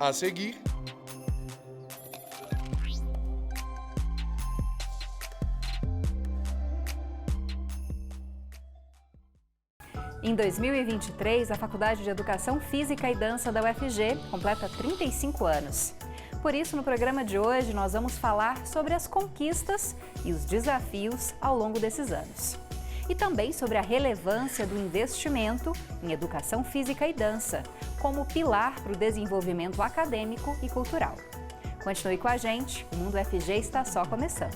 A seguir, em 2023, a Faculdade de Educação Física e Dança da UFG completa 35 anos. Por isso, no programa de hoje, nós vamos falar sobre as conquistas e os desafios ao longo desses anos. E também sobre a relevância do investimento em educação física e dança, como pilar para o desenvolvimento acadêmico e cultural. Continue com a gente, o Mundo UFG está só começando.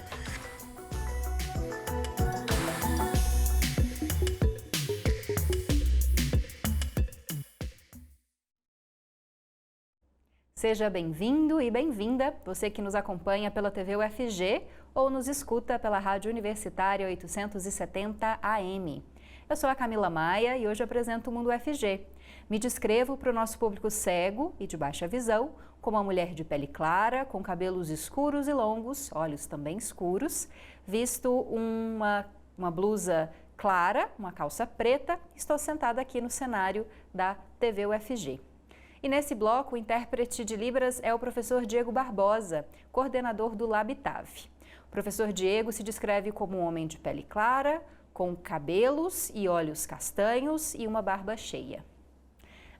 Seja bem-vindo e bem-vinda, você que nos acompanha pela TV UFG ou nos escuta pela Rádio Universitária 870 AM. Eu sou a Camila Maia e hoje apresento o Mundo UFG. Me descrevo para o nosso público cego e de baixa visão como uma mulher de pele clara, com cabelos escuros e longos, olhos também escuros, visto uma blusa clara, uma calça preta. Estou sentada aqui no cenário da TV UFG. E nesse bloco, o intérprete de Libras é o professor Diego Barbosa, coordenador do LabTAV. O professor Diego se descreve como um homem de pele clara, com cabelos e olhos castanhos e uma barba cheia.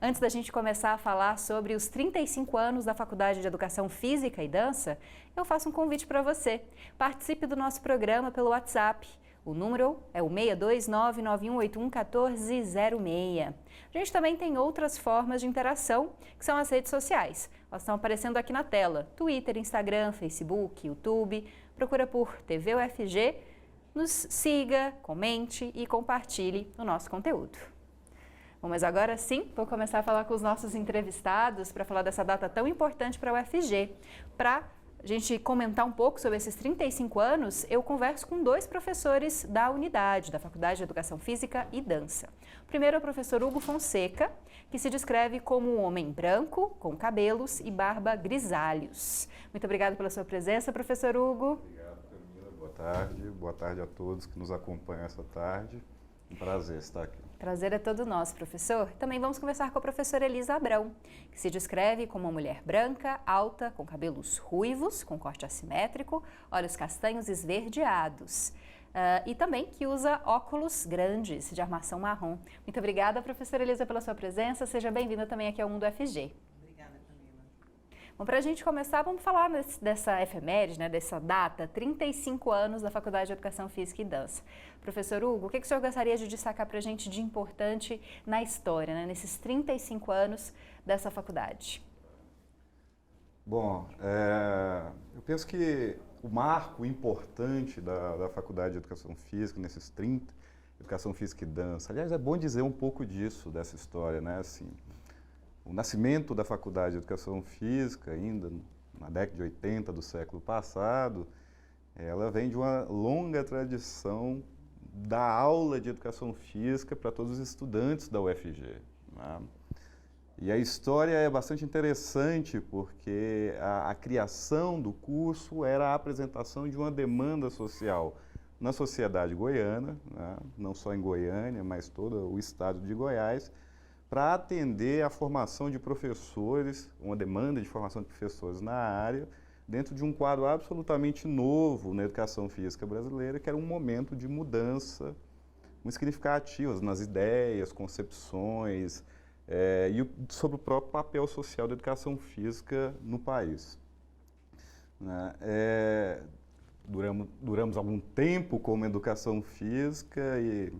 Antes da gente começar a falar sobre os 35 anos da Faculdade de Educação Física e Dança, eu faço um convite para você. Participe do nosso programa pelo WhatsApp. O número é o 62991811406. A gente também tem outras formas de interação, que são as redes sociais. Elas estão aparecendo aqui na tela: Twitter, Instagram, Facebook, YouTube. Procura por TV UFG, nos siga, comente e compartilhe o nosso conteúdo. Bom, mas agora sim, vou começar a falar com os nossos entrevistados para falar dessa data tão importante para a UFG. Para a gente comentar um pouco sobre esses 35 anos, eu converso com dois professores da unidade, da Faculdade de Educação Física e Dança. O primeiro é o professor Hugo Fonseca, que se descreve como um homem branco, com cabelos e barba grisalhos. Muito obrigada pela sua presença, professor Hugo. Obrigado, Camila. Boa tarde a todos que nos acompanham essa tarde. Um prazer estar aqui. Prazer é todo nosso, professor. Também vamos conversar com a professora Elisa Abrão, que se descreve como uma mulher branca, alta, com cabelos ruivos, com corte assimétrico, olhos castanhos esverdeados. E também que usa óculos grandes de armação marrom. Muito obrigada, professora Elisa, pela sua presença. Seja bem-vinda também aqui ao Mundo UFG. Bom, para a gente começar, vamos falar dessa efeméride, né, dessa data, 35 anos da Faculdade de Educação Física e Dança. Professor Hugo, o que o senhor gostaria de destacar para a gente de importante na história, né, nesses 35 anos dessa faculdade? Bom, eu penso que o marco importante da Faculdade de Educação Física, nesses 30, Educação Física e Dança, aliás, é bom dizer um pouco disso, dessa história, né, assim. O nascimento da Faculdade de Educação Física, ainda na década de 80 do século passado, ela vem de uma longa tradição da aula de Educação Física para todos os estudantes da UFG, né? E a história é bastante interessante porque a criação do curso era a apresentação de uma demanda social na sociedade goiana, né? Não só em Goiânia, mas todo o estado de Goiás, para atender a formação de professores, uma demanda de formação de professores na área, dentro de um quadro absolutamente novo na educação física brasileira, que era um momento de mudança muito significativa nas ideias, concepções e sobre o próprio papel social da educação física no país. Né? Duramos algum tempo como educação física e,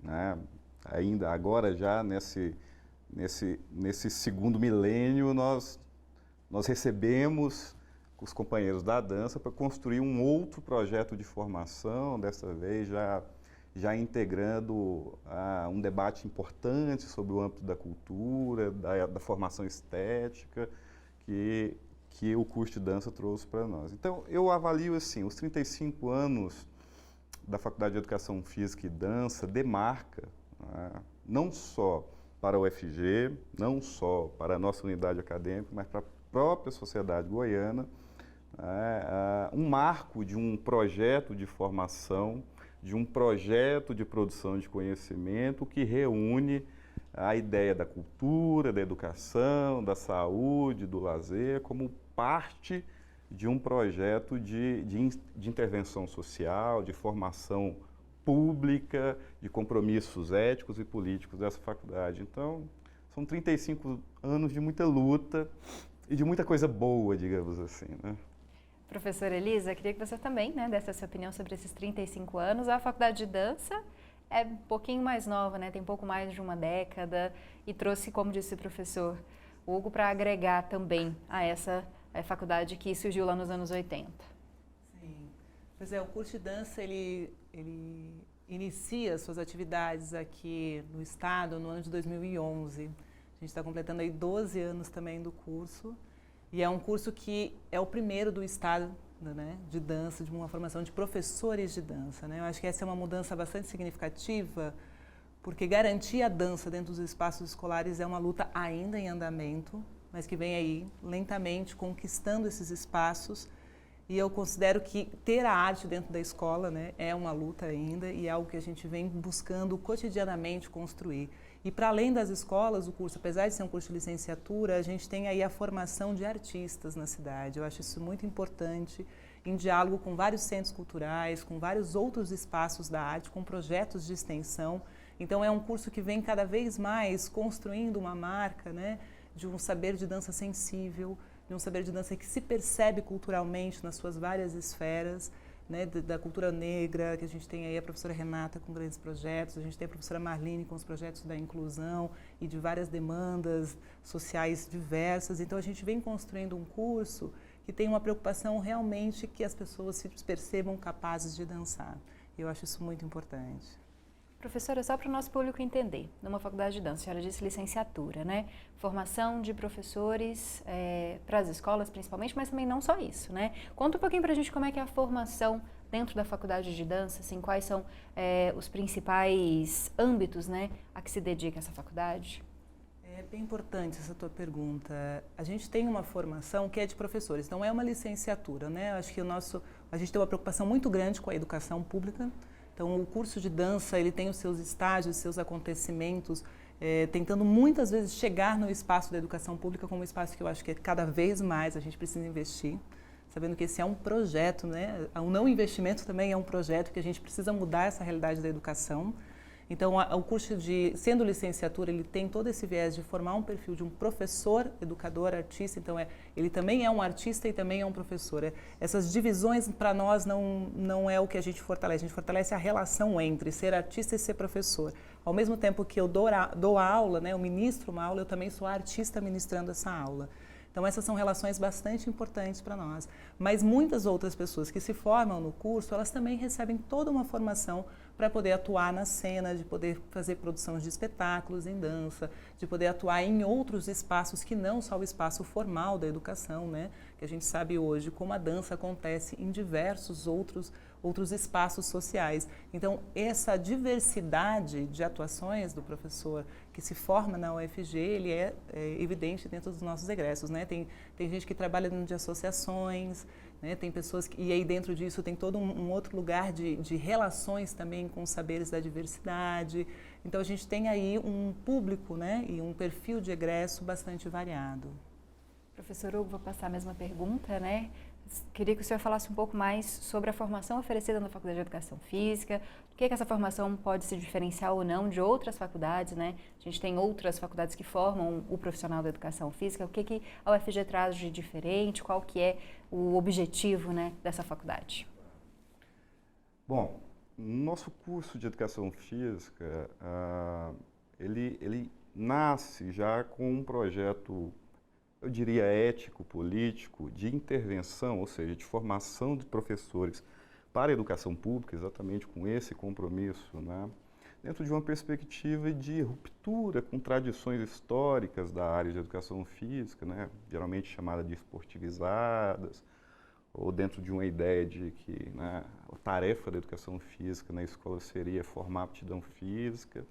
né, ainda agora já nesse segundo milênio, nós recebemos os companheiros da dança para construir um outro projeto de formação, dessa vez já integrando um debate importante sobre o âmbito da cultura, da formação estética, que o curso de dança trouxe para nós. Então, eu avalio assim, os 35 anos da Faculdade de Educação Física e Dança demarca, né, não só para a UFG, não só para a nossa unidade acadêmica, mas para a própria sociedade goiana, um marco de um projeto de formação, de um projeto de produção de conhecimento que reúne a ideia da cultura, da educação, da saúde, do lazer, como parte de um projeto de intervenção social, de formação pública, de compromissos éticos e políticos dessa faculdade. Então, são 35 anos de muita luta e de muita coisa boa, digamos assim, né? Professora Elisa, queria que você também, né, desse a sua opinião sobre esses 35 anos. A faculdade de dança é um pouquinho mais nova, né? Tem pouco mais de uma década e trouxe, como disse o professor Hugo, para agregar também a essa faculdade que surgiu lá nos anos 80. Sim. Pois é, o curso de dança, ele inicia suas atividades aqui no estado no ano de 2011. A gente está completando aí 12 anos também do curso. E é um curso que é o primeiro do estado, né, de dança, de uma formação de professores de dança, né? Eu acho que essa é uma mudança bastante significativa, porque garantir a dança dentro dos espaços escolares é uma luta ainda em andamento, mas que vem aí lentamente conquistando esses espaços. E eu considero que ter a arte dentro da escola, né, é uma luta ainda e é algo que a gente vem buscando cotidianamente construir. E para além das escolas, o curso, apesar de ser um curso de licenciatura, a gente tem aí a formação de artistas na cidade. Eu acho isso muito importante, em diálogo com vários centros culturais, com vários outros espaços da arte, com projetos de extensão. Então é um curso que vem cada vez mais construindo uma marca, né, de um saber de dança sensível, de um saber de dança que se percebe culturalmente nas suas várias esferas, né, da cultura negra, que a gente tem aí a professora Renata com grandes projetos, a gente tem a professora Marlene com os projetos da inclusão e de várias demandas sociais diversas. Então a gente vem construindo um curso que tem uma preocupação realmente que as pessoas se percebam capazes de dançar. E eu acho isso muito importante. Professora, só para o nosso público entender, numa faculdade de dança, a senhora disse licenciatura, né? Formação de professores para as escolas principalmente, mas também não só isso, né? Conta um pouquinho para a gente como é que é a formação dentro da faculdade de dança, assim, quais são os principais âmbitos, né, a que se dedica essa faculdade? É bem importante essa tua pergunta. A gente tem uma formação que é de professores, não é uma licenciatura, né? Acho que a gente tem uma preocupação muito grande com a educação pública. Então, o curso de dança, ele tem os seus estágios, seus acontecimentos, tentando muitas vezes chegar no espaço da educação pública como um espaço que eu acho que cada vez mais a gente precisa investir, sabendo que esse é um projeto, né? O não investimento também é um projeto que a gente precisa mudar essa realidade da educação. Então, o curso sendo licenciatura, ele tem todo esse viés de formar um perfil de um professor, educador, artista. Então, ele também é um artista e também é um professor. Essas divisões, para nós, não é o que a gente fortalece. A gente fortalece a relação entre ser artista e ser professor. Ao mesmo tempo que eu dou a aula, né, eu ministro uma aula, eu também sou artista ministrando essa aula. Então, essas são relações bastante importantes para nós. Mas muitas outras pessoas que se formam no curso, elas também recebem toda uma formação para poder atuar na cena, de poder fazer produção de espetáculos em dança, de poder atuar em outros espaços que não só o espaço formal da educação, né? Que a gente sabe hoje como a dança acontece em diversos outros espaços sociais. Então, essa diversidade de atuações do professor que se forma na UFG, ele é evidente dentro dos nossos egressos, né? Tem gente que trabalha dentro de associações, né? Tem pessoas e aí dentro disso tem todo um outro lugar de relações também com os saberes da diversidade. Então, a gente tem aí um público, né? E um perfil de egresso bastante variado. Professor Hugo, vou passar a mesma pergunta, né? Queria que o senhor falasse um pouco mais sobre a formação oferecida na Faculdade de Educação Física, o que essa formação pode se diferenciar ou não de outras faculdades, né? A gente tem outras faculdades que formam o profissional da Educação Física, o que a UFG traz de diferente, qual que é o objetivo, né, dessa faculdade? Bom, nosso curso de Educação Física, ele nasce já com um projeto, eu diria, ético, político, de intervenção, ou seja, de formação de professores para a educação pública, exatamente com esse compromisso, né? Dentro de uma perspectiva de ruptura com tradições históricas da área de educação física, né? Geralmente chamada de esportivizadas, ou dentro de uma ideia de que, né, a tarefa da educação física na escola seria formar aptidão física.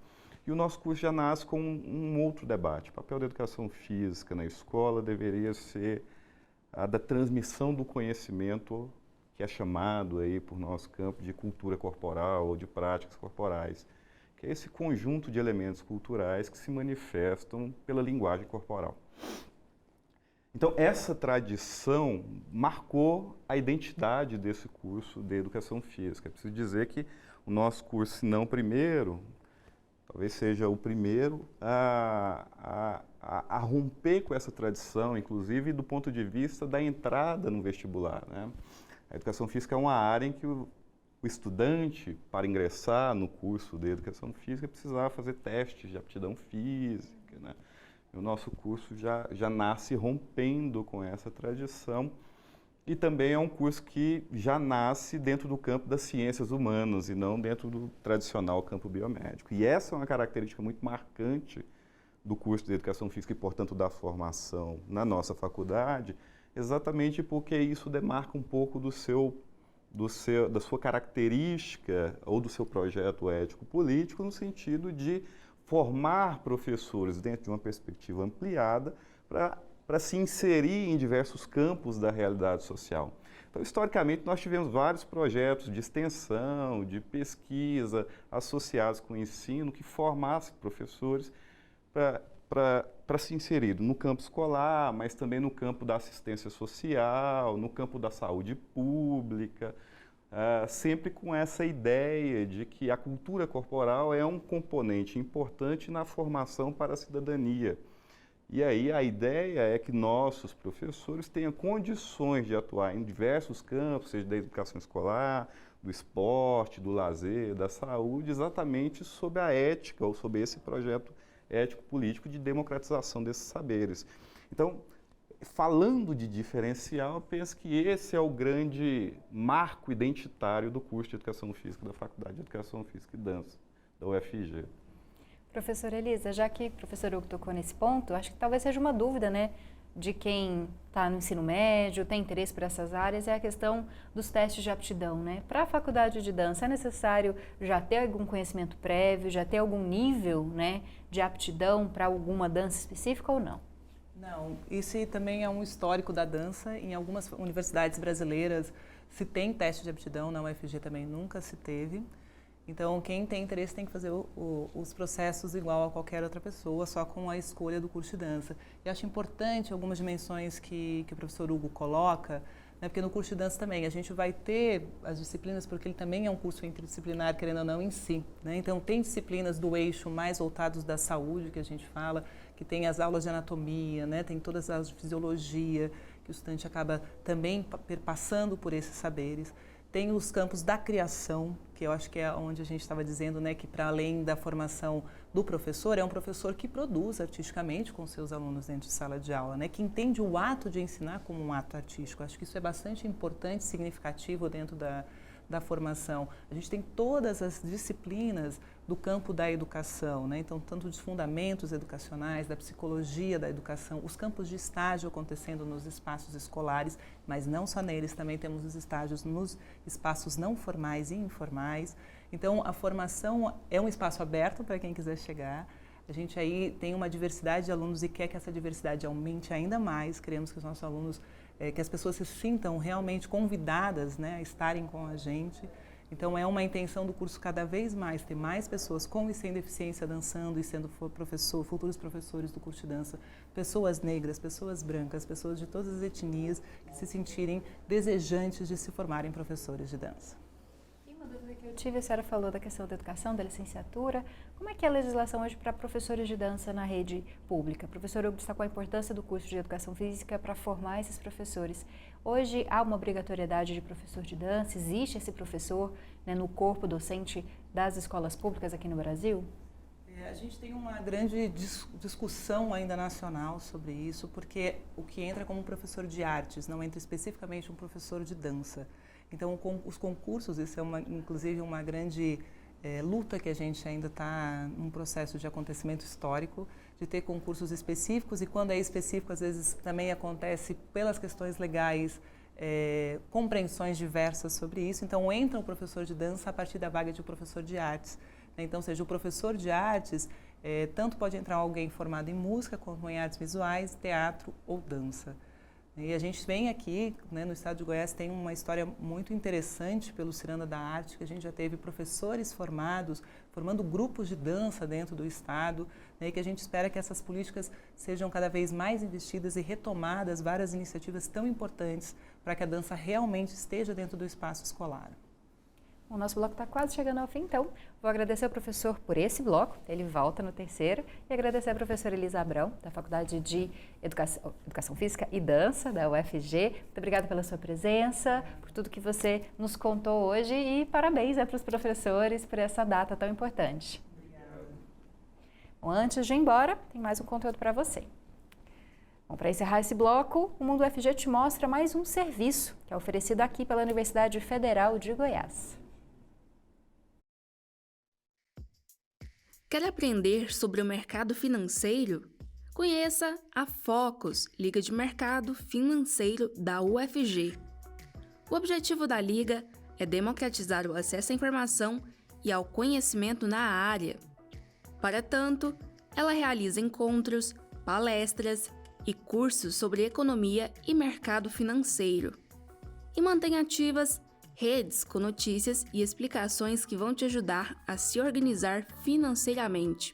E o nosso curso já nasce com um outro debate. O papel da educação física na escola deveria ser a da transmissão do conhecimento, que é chamado aí por nosso campo de cultura corporal ou de práticas corporais, que é esse conjunto de elementos culturais que se manifestam pela linguagem corporal. Então, essa tradição marcou a identidade desse curso de Educação Física. É preciso dizer que o nosso curso, se não o primeiro, talvez seja o primeiro a romper com essa tradição, inclusive do ponto de vista da entrada no vestibular, né? A Educação Física é uma área em que o estudante, para ingressar no curso de Educação Física, precisava fazer testes de aptidão física, né? O nosso curso já nasce rompendo com essa tradição e também é um curso que já nasce dentro do campo das ciências humanas e não dentro do tradicional campo biomédico. E essa é uma característica muito marcante do curso de Educação Física e, portanto, da formação na nossa faculdade, exatamente porque isso demarca um pouco da sua característica ou do seu projeto ético-político no sentido de formar professores dentro de uma perspectiva ampliada para se inserir em diversos campos da realidade social. Então, historicamente, nós tivemos vários projetos de extensão, de pesquisa associados com o ensino que formassem professores para se inserir no campo escolar, mas também no campo da assistência social, no campo da saúde pública, sempre com essa ideia de que a cultura corporal é um componente importante na formação para a cidadania. E aí a ideia é que nossos professores tenham condições de atuar em diversos campos, seja da educação escolar, do esporte, do lazer, da saúde, exatamente sob a ética ou sob esse projeto ético-político de democratização desses saberes. Então, falando de diferencial, eu penso que esse é o grande marco identitário do curso de Educação Física da Faculdade de Educação Física e Dança, da UFG. Professora Elisa, já que o professor Hugo tocou nesse ponto, acho que talvez seja uma dúvida, né, de quem está no ensino médio, tem interesse por essas áreas, é a questão dos testes de aptidão, né? Para a faculdade de dança, é necessário já ter algum conhecimento prévio, já ter algum nível, né, de aptidão para alguma dança específica ou não? Não, isso também é um histórico da dança. Em algumas universidades brasileiras se tem teste de aptidão, na UFG também nunca se teve. Então, quem tem interesse tem que fazer os processos igual a qualquer outra pessoa, só com a escolha do curso de dança. E acho importante algumas dimensões que o professor Hugo coloca, né, porque no curso de dança também a gente vai ter as disciplinas, porque ele também é um curso interdisciplinar, querendo ou não, em si, né? Então, tem disciplinas do eixo mais voltados da saúde, que a gente fala, que tem as aulas de anatomia, né, tem todas as aulas de fisiologia, que o estudante acaba também perpassando por esses saberes. Tem os campos da criação, que eu acho que é onde a gente estava dizendo, né, que para além da formação do professor, é um professor que produz artisticamente com seus alunos dentro de sala de aula, né, que entende o ato de ensinar como um ato artístico. Acho que isso é bastante importante, significativo dentro da formação. A gente tem todas as disciplinas do campo da educação, né? Então, tanto dos fundamentos educacionais, da psicologia da educação, os campos de estágio acontecendo nos espaços escolares, mas não só neles, também temos os estágios nos espaços não formais e informais. Então, a formação é um espaço aberto para quem quiser chegar. A gente aí tem uma diversidade de alunos e quer que essa diversidade aumente ainda mais. Queremos que os nossos alunos, que as pessoas se sintam realmente convidadas, né, a estarem com a gente. Então, é uma intenção do curso cada vez mais ter mais pessoas com e sem deficiência dançando e sendo futuros professores do curso de dança, pessoas negras, pessoas brancas, pessoas de todas as etnias que se sentirem desejantes de se formarem professores de dança. Que eu tive, a senhora falou da questão da educação, da licenciatura. Como é que é a legislação hoje para professores de dança na rede pública? O professor Hugo destacou a importância do curso de Educação Física para formar esses professores. Hoje há uma obrigatoriedade de professor de dança? Existe esse professor, né, no corpo docente das escolas públicas aqui no Brasil? A gente tem uma grande discussão ainda nacional sobre isso, porque o que entra como professor de artes não entra especificamente um professor de dança. Então, os concursos, isso é inclusive uma grande luta que a gente ainda está num processo de acontecimento histórico, de ter concursos específicos, e quando é específico, às vezes também acontece pelas questões legais, compreensões diversas sobre isso. Então, entra o professor de dança a partir da vaga de professor de artes. Então, seja o professor de artes, tanto pode entrar alguém formado em música, como em artes visuais, teatro ou dança. E a gente vem aqui, né, no estado de Goiás, tem uma história muito interessante pelo Ciranda da Arte, que a gente já teve professores formados, formando grupos de dança dentro do estado, né, e que a gente espera que essas políticas sejam cada vez mais investidas e retomadas, várias iniciativas tão importantes para que a dança realmente esteja dentro do espaço escolar. O nosso bloco está quase chegando ao fim, então vou agradecer ao professor por esse bloco, ele volta no terceiro, e agradecer à professora Elisa Abrão, da Faculdade de Educação Física e Dança, da UFG. Muito obrigada pela sua presença, por tudo que você nos contou hoje e parabéns para os professores por essa data tão importante. Obrigada. Bom, antes de ir embora, tem mais um conteúdo para você. Bom, para encerrar esse bloco, o Mundo UFG te mostra mais um serviço que é oferecido aqui pela Universidade Federal de Goiás. Quer aprender sobre o mercado financeiro? Conheça a Focus, Liga de Mercado Financeiro da UFG. O objetivo da Liga é democratizar o acesso à informação e ao conhecimento na área. Para tanto, ela realiza encontros, palestras e cursos sobre economia e mercado financeiro. E mantém ativas redes com notícias e explicações que vão te ajudar a se organizar financeiramente.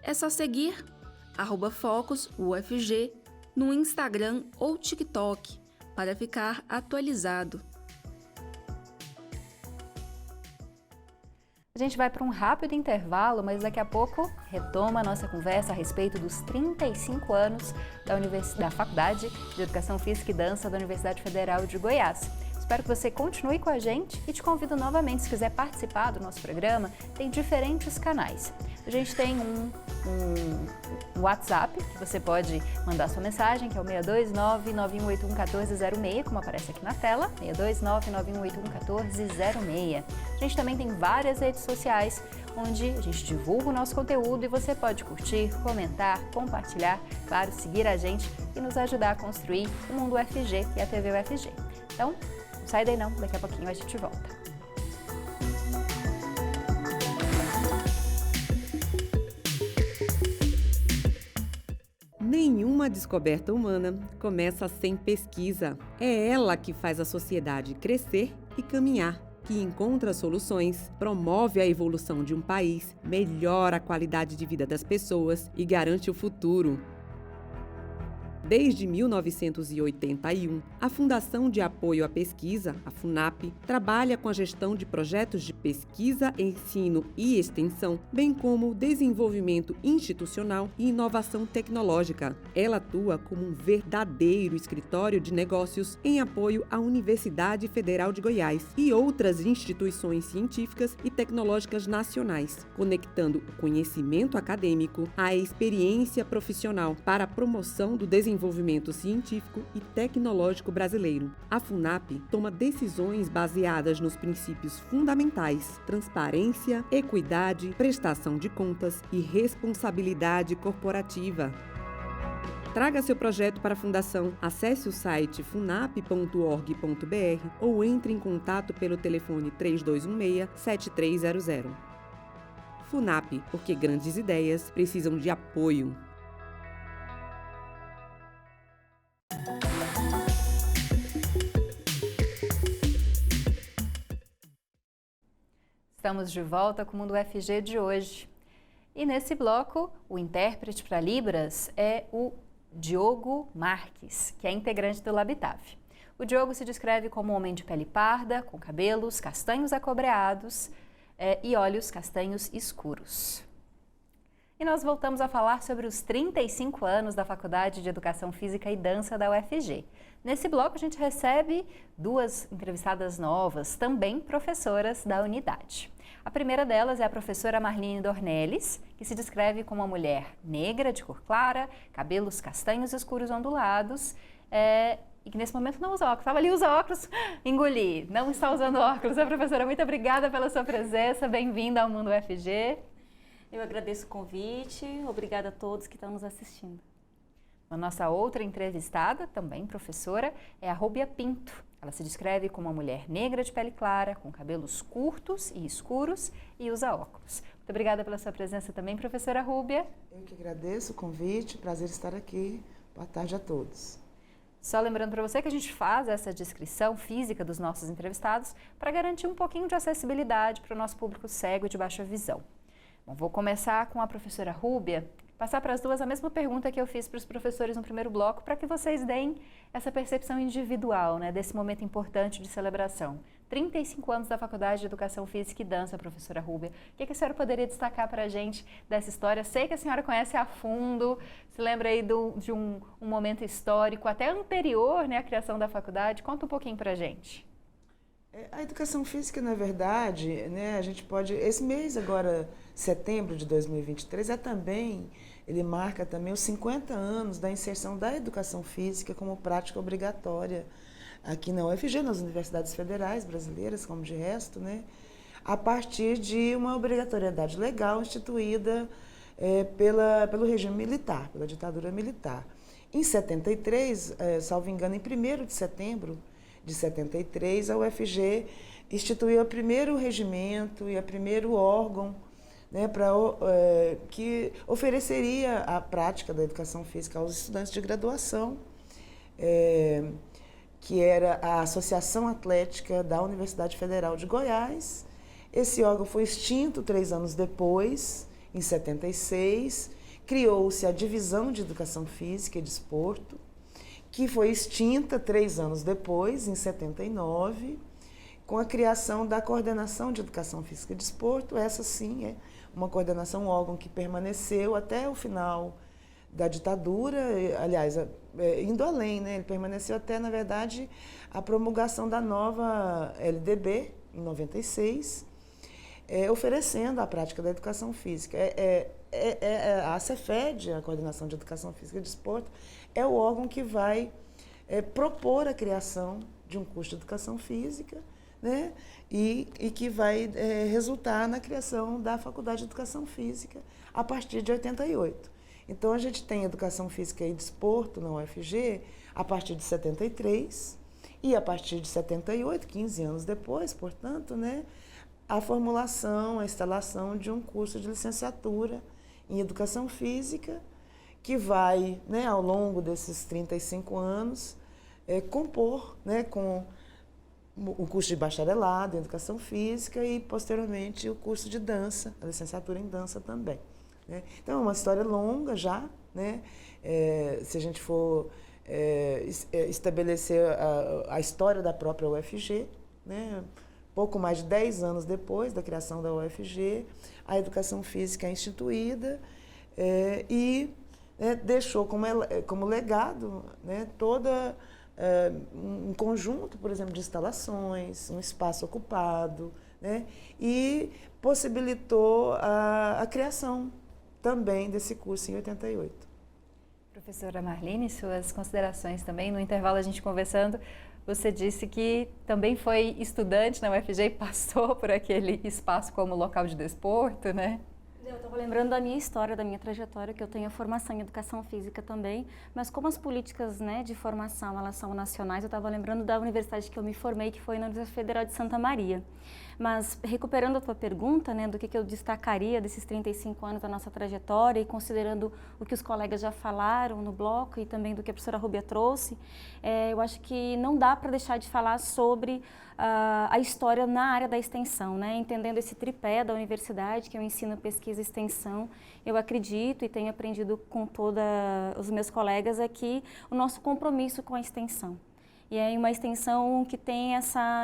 É só seguir @FocusUFG no Instagram ou TikTok para ficar atualizado. A gente vai para um rápido intervalo, mas daqui a pouco retoma a nossa conversa a respeito dos 35 anos da Faculdade de Educação Física e Dança da Universidade Federal de Goiás. Espero que você continue com a gente e te convido novamente, se quiser participar do nosso programa, tem diferentes canais. A gente tem um WhatsApp, que você pode mandar sua mensagem, que é o 629-9181-1406, como aparece aqui na tela, 629-9181-1406. A gente também tem várias redes sociais, onde a gente divulga o nosso conteúdo e você pode curtir, comentar, compartilhar, claro, seguir a gente e nos ajudar a construir o Mundo UFG e a TV UFG. Então, não sai daí não, daqui a pouquinho a gente volta. Nenhuma descoberta humana começa sem pesquisa. É ela que faz a sociedade crescer e caminhar, que encontra soluções, promove a evolução de um país, melhora a qualidade de vida das pessoas e garante o futuro. Desde 1981, a Fundação de Apoio à Pesquisa, a FUNAP, trabalha com a gestão de projetos de pesquisa, ensino e extensão, bem como o desenvolvimento institucional e inovação tecnológica. Ela atua como um verdadeiro escritório de negócios em apoio à Universidade Federal de Goiás e outras instituições científicas e tecnológicas nacionais, conectando o conhecimento acadêmico à experiência profissional para a promoção do desenvolvimento científico e tecnológico brasileiro. A FUNAP toma decisões baseadas nos princípios fundamentais: transparência, equidade, prestação de contas e responsabilidade corporativa. Traga seu projeto para a Fundação, acesse o site funap.org.br ou entre em contato pelo telefone 3216-7300. FUNAP, porque grandes ideias precisam de apoio. Estamos de volta com o Mundo UFG de hoje. E nesse bloco, o intérprete para Libras é o Diogo Marques, que é integrante do Labitav. O Diogo se descreve como um homem de pele parda, com cabelos castanhos acobreados e olhos castanhos escuros. E nós voltamos a falar sobre os 35 anos da Faculdade de Educação Física e Dança da UFG. Nesse bloco a gente recebe duas entrevistadas novas, também professoras da unidade. A primeira delas é a professora Marlene Dornelles, que se descreve como uma mulher negra, de cor clara, cabelos castanhos escuros ondulados, e que nesse momento não usa óculos. Estava ali, usa óculos, engoli, não está usando óculos. A professora, muito obrigada pela sua presença, bem-vinda ao Mundo UFG. Eu agradeço o convite, obrigada a todos que estão nos assistindo. A nossa outra entrevistada, também professora, é a Rúbia Pinto. Ela se descreve como uma mulher negra de pele clara, com cabelos curtos e escuros e usa óculos. Muito obrigada pela sua presença também, professora Rúbia. Eu que agradeço o convite, prazer estar aqui. Boa tarde a todos. Só lembrando para você que a gente faz essa descrição física dos nossos entrevistados para garantir um pouquinho de acessibilidade para o nosso público cego e de baixa visão. Bom, vou começar com a professora Rúbia, passar para as duas a mesma pergunta que eu fiz para os professores no primeiro bloco, para que vocês deem essa percepção individual, né, desse momento importante de celebração. 35 anos da Faculdade de Educação Física e Dança, professora Rúbia. O que a senhora poderia destacar para a gente dessa história? Sei que a senhora conhece a fundo, se lembra aí de um momento histórico, até anterior, né, à criação da faculdade. Conta um pouquinho para a gente. A educação física, na verdade, né, a gente pode... Esse mês agora, setembro de 2023, ele marca também os 50 anos da inserção da educação física como prática obrigatória aqui na UFG, nas universidades federais brasileiras, como de resto, né, a partir de uma obrigatoriedade legal instituída pelo regime militar, pela ditadura militar. Em 73, salvo engano, em 1º de setembro de 73, a UFG instituiu o primeiro regimento e o primeiro órgão, né, que ofereceria a prática da educação física aos estudantes de graduação, que era a Associação Atlética da Universidade Federal de Goiás. Esse órgão foi extinto 3 anos depois, em 76, criou-se a Divisão de Educação Física e Desporto, que foi extinta 3 anos depois, em 79, com a criação da Coordenação de Educação Física e Desporto. Essa sim é uma coordenação, um órgão que permaneceu até o final da ditadura, aliás, indo além, né? Ele permaneceu até, na verdade, a promulgação da nova LDB, em 96, oferecendo a prática da educação física. A Cefed, a Coordenação de Educação Física e Desporto, é o órgão que vai propor a criação de um curso de educação física, né? E que vai resultar na criação da Faculdade de Educação Física a partir de 88. Então, a gente tem Educação Física e Desporto na UFG a partir de 73 e a partir de 78, 15 anos depois, portanto, né, a formulação, a instalação de um curso de licenciatura em Educação Física que vai, né, ao longo desses 35 anos, compor, né, com o curso de bacharelado em Educação Física e, posteriormente, o curso de dança, a licenciatura em dança também. Então, é uma história longa já, né? Se a gente for estabelecer a história da própria UFG, né? Pouco mais de 10 anos depois da criação da UFG, a educação física é instituída e deixou como legado, né, toda um conjunto, por exemplo, de instalações, um espaço ocupado, né, e possibilitou a criação também desse curso em 88. Professora Marlene, suas considerações também. No intervalo a gente conversando, você disse que também foi estudante na UFG e passou por aquele espaço como local de desporto, né? Eu estava lembrando da minha história, da minha trajetória, que eu tenho a formação em Educação Física também, mas como as políticas, né, de formação, elas são nacionais, eu estava lembrando da universidade que eu me formei, que foi na Universidade Federal de Santa Maria. Mas, recuperando a tua pergunta, né, do que eu destacaria desses 35 anos da nossa trajetória e considerando o que os colegas já falaram no bloco e também do que a professora Rúbia trouxe, eu acho que não dá para deixar de falar sobre a história na área da extensão, né, entendendo esse tripé da universidade, que é o ensino, pesquisa e extensão. Eu acredito e tenho aprendido com todos os meus colegas aqui o nosso compromisso com a extensão. E é uma extensão que tem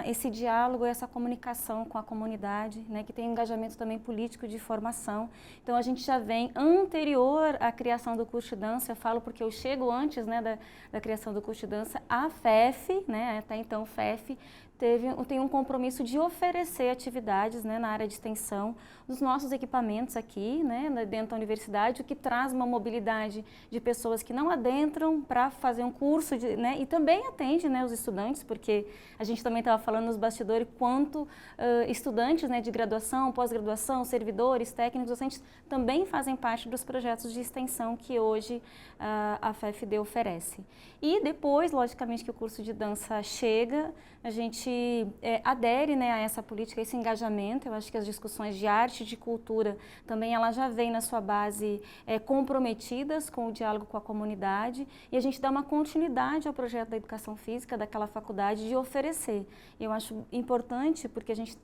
esse diálogo, essa comunicação com a comunidade, né, que tem engajamento também político de formação. Então, a gente já vem anterior à criação do curso de dança, eu falo porque eu chego antes, né, da criação do curso de dança, a FEF, né, até então FEF, tem um compromisso de oferecer atividades, né, na área de extensão dos nossos equipamentos aqui, né, dentro da universidade, o que traz uma mobilidade de pessoas que não adentram para fazer um curso, né, e também atende, né, os estudantes, porque a gente também estava falando nos bastidores quanto estudantes, né, de graduação, pós-graduação, servidores, técnicos, docentes, também fazem parte dos projetos de extensão que hoje a FFD oferece. E depois, logicamente, que o curso de dança chega, a gente gente adere, né, a essa política, a esse engajamento. Eu acho que as discussões de arte e de cultura também ela já vem na sua base comprometidas com o diálogo com a comunidade, e a gente dá uma continuidade ao projeto da educação física daquela faculdade de oferecer. Eu acho importante porque a gente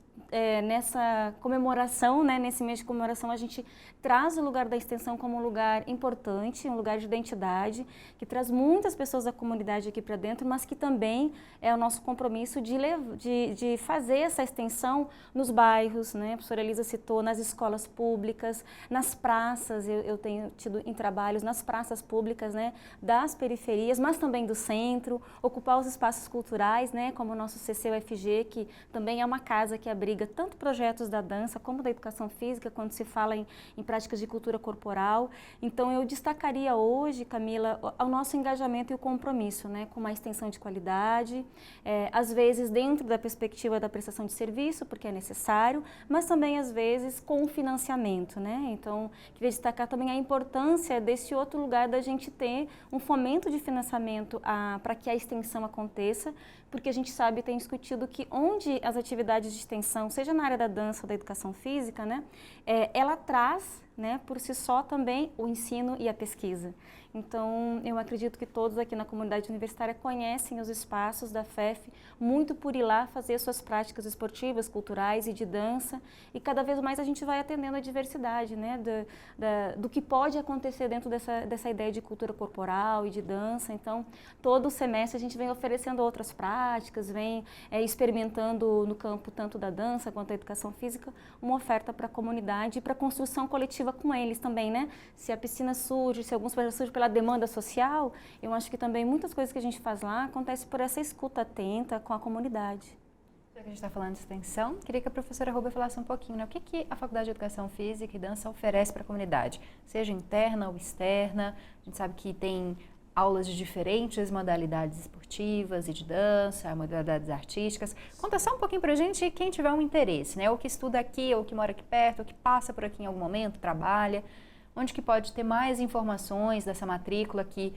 nessa comemoração, né, nesse mês de comemoração, a gente traz o lugar da extensão como um lugar importante, um lugar de identidade, que traz muitas pessoas da comunidade aqui para dentro, mas que também é o nosso compromisso de fazer essa extensão nos bairros, né? A professora Elisa citou, nas escolas públicas, nas praças, eu tenho tido em trabalhos nas praças públicas, né, das periferias, mas também do centro, ocupar os espaços culturais, né, como o nosso CCUFG, que também é uma casa que abriga tanto projetos da dança como da educação física, quando se fala em práticas de cultura corporal. Então, eu destacaria hoje, Camila, o nosso engajamento e o compromisso, né, com uma extensão de qualidade, às vezes dentro da perspectiva da prestação de serviço, porque é necessário, mas também, às vezes, com financiamento, né? Então, queria destacar também a importância desse outro lugar da gente ter um fomento de financiamento para que a extensão aconteça, porque a gente sabe e tem discutido que onde as atividades de extensão, seja na área da dança ou da educação física, né, ela traz, né, por si só também o ensino e a pesquisa. Então, eu acredito que todos aqui na comunidade universitária conhecem os espaços da FEF, muito por ir lá fazer suas práticas esportivas, culturais e de dança, e cada vez mais a gente vai atendendo a diversidade, né, do que pode acontecer dentro dessa ideia de cultura corporal e de dança. Então, todo semestre a gente vem oferecendo outras práticas, vem experimentando no campo tanto da dança quanto da educação física, uma oferta para a comunidade e para a construção coletiva com eles também, né? Se a piscina surge, se alguns projetos surgem pela demanda social, eu acho que também muitas coisas que a gente faz lá acontece por essa escuta atenta com a comunidade. Já que a gente está falando de extensão, queria que a professora Rubia falasse um pouquinho, né? O que a Faculdade de Educação Física e Dança oferece para a comunidade, seja interna ou externa. A gente sabe que tem aulas de diferentes modalidades esportivas e de dança, modalidades artísticas. Conta só um pouquinho para a gente, quem tiver um interesse, né? Ou que estuda aqui, ou que mora aqui perto, ou que passa por aqui em algum momento, trabalha. Onde que pode ter mais informações dessa matrícula, que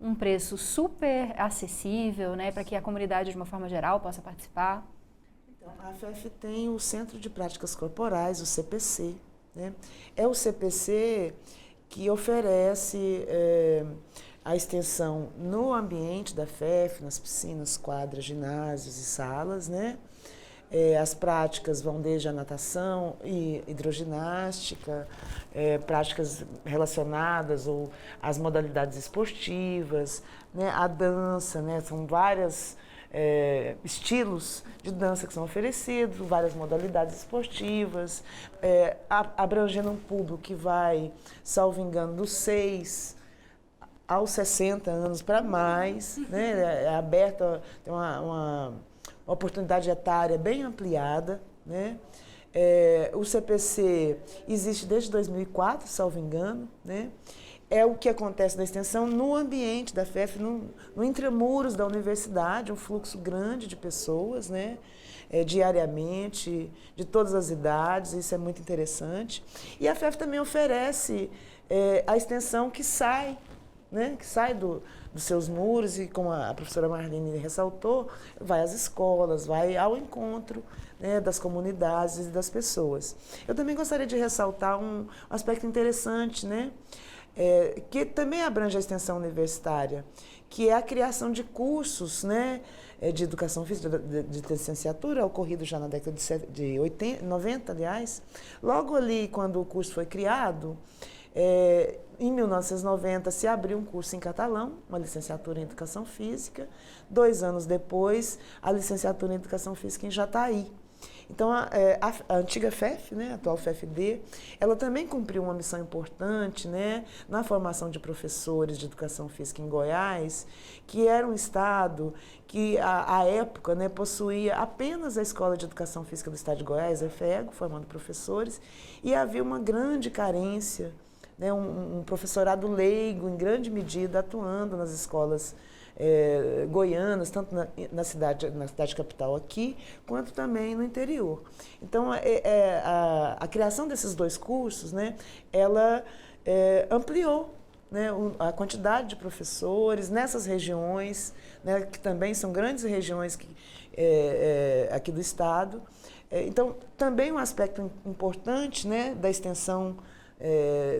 um preço super acessível, né, para que a comunidade, de uma forma geral, possa participar? Então, a FEF tem o Centro de Práticas Corporais, o CPC, né? É o CPC que oferece a extensão no ambiente da FEF, nas piscinas, quadras, ginásios e salas, né? As práticas vão desde a natação e hidroginástica, práticas relacionadas ou as modalidades esportivas, né, a dança, né, são vários estilos de dança que são oferecidos, várias modalidades esportivas, abrangendo um público que vai, salvo engano, dos 6 aos 60 anos para mais, né, é aberta, tem uma oportunidade etária bem ampliada, né? O CPC existe desde 2004, salvo engano, né? É o que acontece na extensão no ambiente da FEF, no intramuros da universidade, um fluxo grande de pessoas, né? Diariamente, de todas as idades, isso é muito interessante. E a FEF também oferece a extensão que sai, né? Que sai dos seus muros e, como a professora Marlene ressaltou, vai às escolas, vai ao encontro, né, das comunidades e das pessoas. Eu também gostaria de ressaltar um aspecto interessante, né, que também abrange a extensão universitária, que é a criação de cursos, né, de educação física, de licenciatura, ocorrido já na década de 90, aliás. Logo ali, quando o curso foi criado, em 1990 se abriu um curso em catalão, uma licenciatura em Educação Física. 2 anos depois, a licenciatura em Educação Física em Jataí. Então, a antiga FEF, né, a atual FEFD, ela também cumpriu uma missão importante, né, na formação de professores de Educação Física em Goiás, que era um estado que, à época, né, possuía apenas a Escola de Educação Física do Estado de Goiás, a EFEGO, formando professores, e havia uma grande carência, né, um professorado leigo, em grande medida, atuando nas escolas goianas, tanto na cidade capital aqui, quanto também no interior. Então, a criação desses 2 cursos, né, ela ampliou né, a quantidade de professores nessas regiões, né, que também são grandes regiões aqui do estado. Então, também um aspecto importante, né, da extensão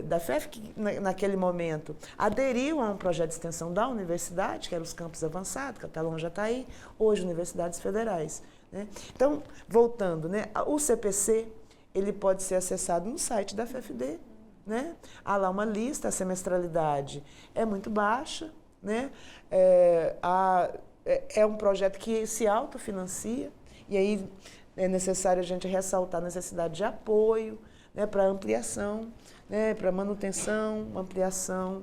da FEF, que naquele momento aderiu a um projeto de extensão da universidade, que era os campos avançados, Catalão já está aí, hoje universidades federais, né? Então, voltando, né, o CPC ele pode ser acessado no site da FFD, né? Há lá uma lista, a semestralidade é muito baixa, né? É um projeto que se autofinancia, e aí é necessário a gente ressaltar a necessidade de apoio, né, para ampliação, né, para manutenção, ampliação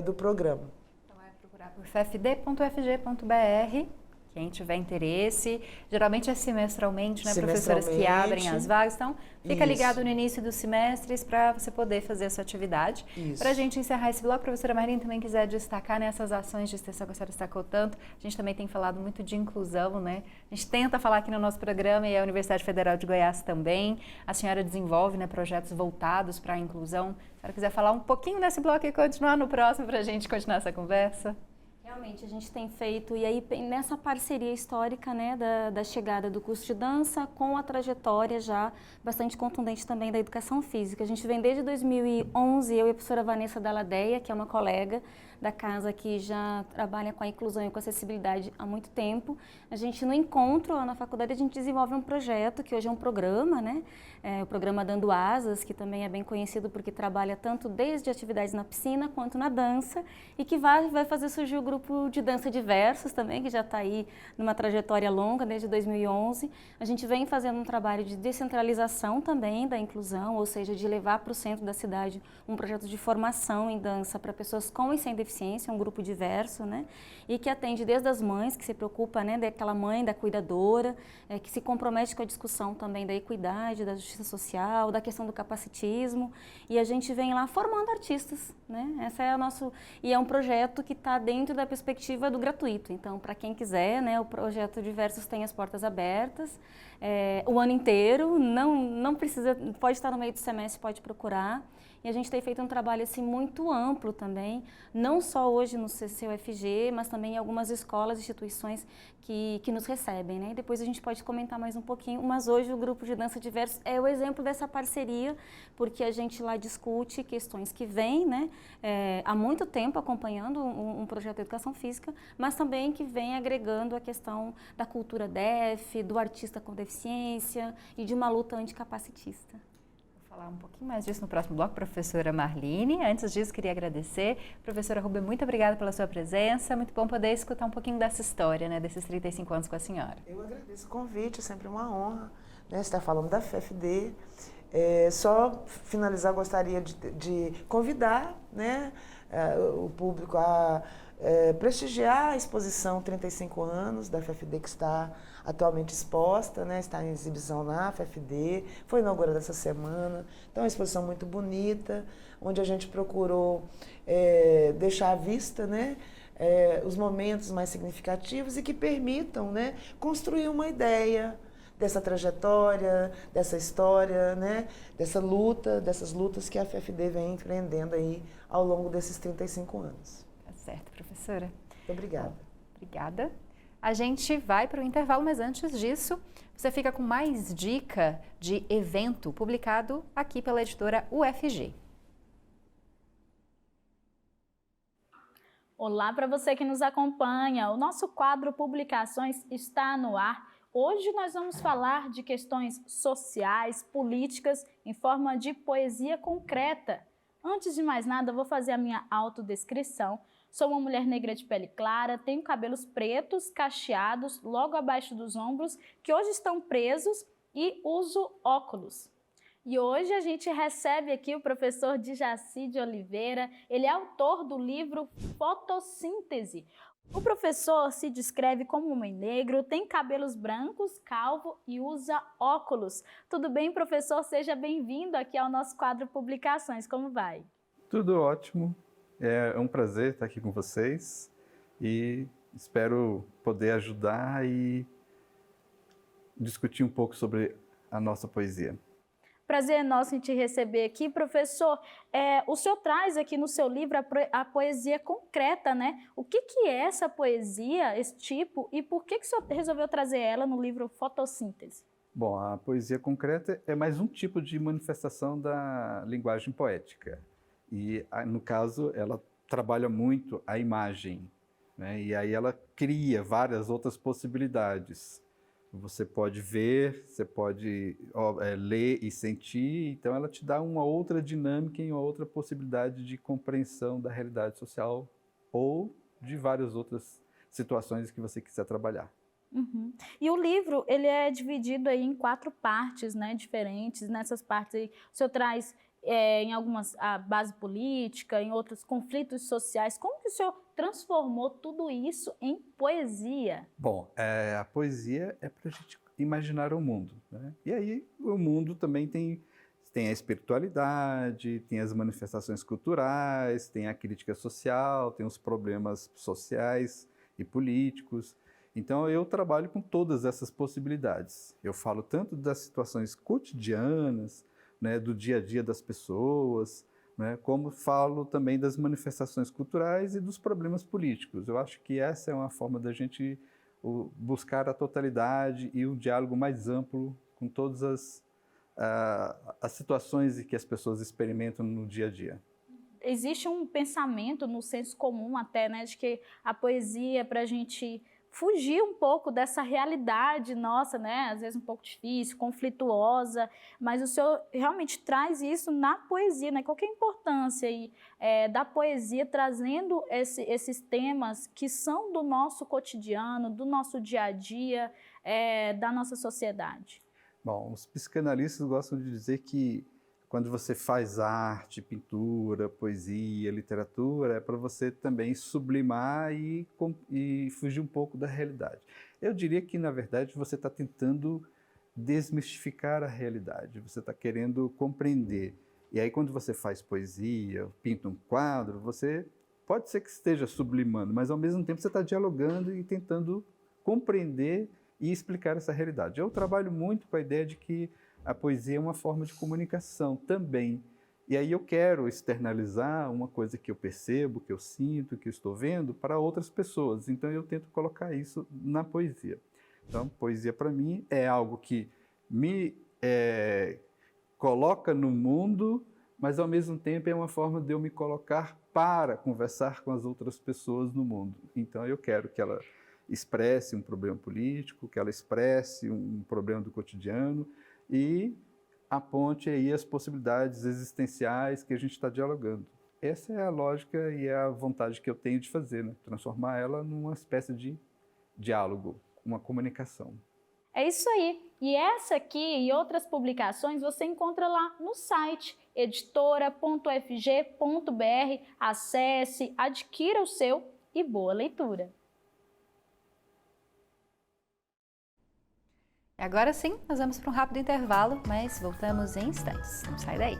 do programa. Então é procurar por ffd.ufg.br. Quem tiver interesse, geralmente é semestralmente, né, professoras que abrem as vagas, então fica ligado no início dos semestres para você poder fazer a sua atividade. Para a gente encerrar esse bloco, a professora Marlene também quiser destacar nessas ações de extensão que a senhora destacou tanto, a gente também tem falado muito de inclusão, né? A gente tenta falar aqui no nosso programa e a Universidade Federal de Goiás também, a senhora desenvolve, né, projetos voltados para a inclusão. Se a senhora quiser falar um pouquinho desse bloco e continuar no próximo para a gente continuar essa conversa. Realmente, a gente tem feito, e aí nessa parceria histórica, né, da chegada do curso de dança com a trajetória já bastante contundente também da educação física. A gente vem desde 2011, eu e a professora Vanessa Dalladeia, que é uma colega da casa que já trabalha com a inclusão e com a acessibilidade há muito tempo. A gente, no encontro lá na faculdade, a gente desenvolve um projeto, que hoje é um programa, né? O programa Dando Asas, que também é bem conhecido porque trabalha tanto desde atividades na piscina quanto na dança, e que vai fazer surgir o grupo de dança diversos também, que já está aí numa trajetória longa, desde 2011. A gente vem fazendo um trabalho de descentralização também da inclusão, ou seja, de levar para o centro da cidade um projeto de formação em dança para pessoas com e sem deficiência, um grupo diverso, né? E que atende desde as mães, que se preocupa, né, daquela mãe, da cuidadora, que se compromete com a discussão também da equidade, da justiça social, da questão do capacitismo, e a gente vem lá formando artistas, né? Essa é e é um projeto que está dentro da perspectiva do gratuito. Então, para quem quiser, né, o projeto Diversos tem as portas abertas o ano inteiro, não precisa, pode estar no meio do semestre, pode procurar. E a gente tem feito um trabalho assim muito amplo também, não só hoje no CCUFG, mas também em algumas escolas e instituições que nos recebem, né? E depois a gente pode comentar mais um pouquinho, mas hoje o Grupo de Dança Diversos é o exemplo dessa parceria, porque a gente lá discute questões que vêm, né, há muito tempo acompanhando um projeto de educação física, mas também que vem agregando a questão da cultura DEF, do artista com deficiência e de uma luta anticapacitista. Falar um pouquinho mais disso no próximo bloco, professora Marlene. Antes disso, queria agradecer. Professora Rubem, muito obrigada pela sua presença. Muito bom poder escutar um pouquinho dessa história, né, desses 35 anos com a senhora. Eu agradeço o convite, é sempre uma honra, né, estar falando da FFD. Só finalizar, gostaria de convidar, né, o público a prestigiar a exposição 35 anos da FFD, que está atualmente exposta, né, está em exibição na FFD, foi inaugurada essa semana. Então, é uma exposição muito bonita, onde a gente procurou deixar à vista, né, os momentos mais significativos e que permitam, né, construir uma ideia dessa trajetória, dessa história, né, dessas lutas que a FFD vem empreendendo aí ao longo desses 35 anos. Tá certo, professora. Muito obrigada. Obrigada. A gente vai para o intervalo, mas antes disso, você fica com mais dica de evento publicado aqui pela editora UFG. Olá para você que nos acompanha. O nosso quadro Publicações está no ar. Hoje nós vamos falar de questões sociais, políticas, em forma de poesia concreta. Antes de mais nada, eu vou fazer a minha autodescrição. Sou uma mulher negra de pele clara, tenho cabelos pretos, cacheados, logo abaixo dos ombros, que hoje estão presos, e uso óculos. E hoje a gente recebe aqui o professor Djaci de Oliveira. Ele é autor do livro Fotossíntese. O professor se descreve como homem negro, tem cabelos brancos, calvo e usa óculos. Tudo bem, professor? Seja bem-vindo aqui ao nosso quadro Publicações. Como vai? Tudo ótimo. É um prazer estar aqui com vocês e espero poder ajudar e discutir um pouco sobre a nossa poesia. Prazer nosso em te receber aqui, professor. O senhor traz aqui no seu livro a poesia concreta, né? O que é essa poesia, esse tipo, e por que o senhor resolveu trazer ela no livro Fotossíntese? Bom, a poesia concreta é mais um tipo de manifestação da linguagem poética. E, no caso, ela trabalha muito a imagem, né? E aí ela cria várias outras possibilidades. Você pode ver, você pode ler e sentir, então ela te dá uma outra dinâmica e uma outra possibilidade de compreensão da realidade social ou de várias outras situações que você quiser trabalhar. Uhum. E o livro, ele é dividido aí em 4 partes, né, diferentes. Nessas partes aí, o senhor traz em algumas a base política, em outros conflitos sociais. Como que o senhor transformou tudo isso em poesia? Bom, a poesia é para a gente imaginar o mundo, né? E aí o mundo também tem a espiritualidade, tem as manifestações culturais, tem a crítica social, tem os problemas sociais e políticos. Então eu trabalho com todas essas possibilidades. Eu falo tanto das situações cotidianas, né, do dia a dia das pessoas, né, como falo também das manifestações culturais e dos problemas políticos. Eu acho que essa é uma forma da gente buscar a totalidade e um diálogo mais amplo com todas as situações que as pessoas experimentam no dia a dia. Existe um pensamento no senso comum até, né, de que a poesia é para a gente fugir um pouco dessa realidade nossa, né? Às vezes um pouco difícil, conflituosa, mas o senhor realmente traz isso na poesia, né? Qual que é a importância aí, da poesia trazendo esses temas que são do nosso cotidiano, do nosso dia a dia, da nossa sociedade? Bom, os psicanalistas gostam de dizer que quando você faz arte, pintura, poesia, literatura, é para você também sublimar e fugir um pouco da realidade. Eu diria que, na verdade, você está tentando desmistificar a realidade, você está querendo compreender. E aí, quando você faz poesia, pinta um quadro, você pode ser que esteja sublimando, mas, ao mesmo tempo, você está dialogando e tentando compreender e explicar essa realidade. Eu trabalho muito com a ideia de que a poesia é uma forma de comunicação também. E aí eu quero externalizar uma coisa que eu percebo, que eu sinto, que eu estou vendo para outras pessoas. Então eu tento colocar isso na poesia. Então, poesia para mim é algo que me coloca no mundo, mas ao mesmo tempo é uma forma de eu me colocar para conversar com as outras pessoas no mundo. Então eu quero que ela expresse um problema político, que ela expresse um problema do cotidiano, e aponte aí as possibilidades existenciais que a gente está dialogando. Essa é a lógica e é a vontade que eu tenho de fazer, né? Transformar ela numa espécie de diálogo, uma comunicação. É isso aí. E essa aqui e outras publicações você encontra lá no site editora.ufg.br. Acesse, adquira o seu e boa leitura. Agora sim, nós vamos para um rápido intervalo, mas voltamos em instantes. Não sai daí.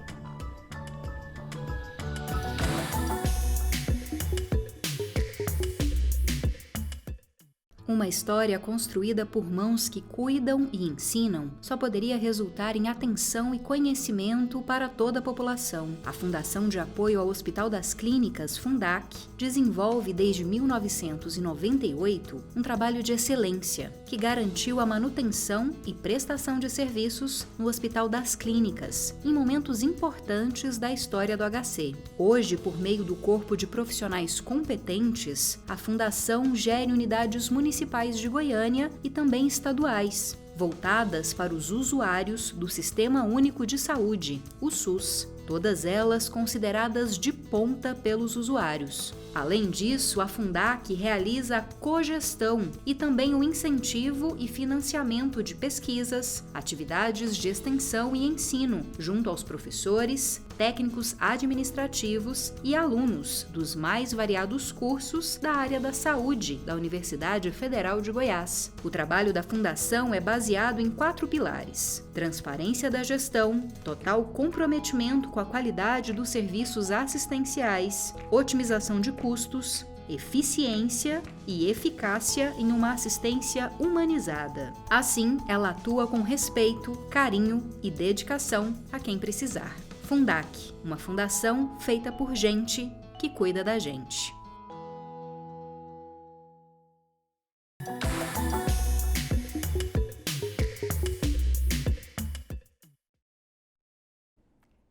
Uma história construída por mãos que cuidam e ensinam só poderia resultar em atenção e conhecimento para toda a população. A Fundação de Apoio ao Hospital das Clínicas, Fundac, desenvolve desde 1998 um trabalho de excelência que garantiu a manutenção e prestação de serviços no Hospital das Clínicas em momentos importantes da história do HC. Hoje, por meio do corpo de profissionais competentes, a Fundação gere unidades municipais de Goiânia e também estaduais, voltadas para os usuários do Sistema Único de Saúde, o SUS, todas elas consideradas de ponta pelos usuários. Além disso, a Fundac realiza a cogestão e também o incentivo e financiamento de pesquisas, atividades de extensão e ensino, junto aos professores, técnicos administrativos e alunos dos mais variados cursos da área da saúde da Universidade Federal de Goiás. O trabalho da Fundação é baseado em 4 pilares: transparência da gestão, total comprometimento com a qualidade dos serviços assistenciais, otimização de custos, eficiência e eficácia em uma assistência humanizada. Assim, ela atua com respeito, carinho e dedicação a quem precisar. Fundac, uma fundação feita por gente que cuida da gente.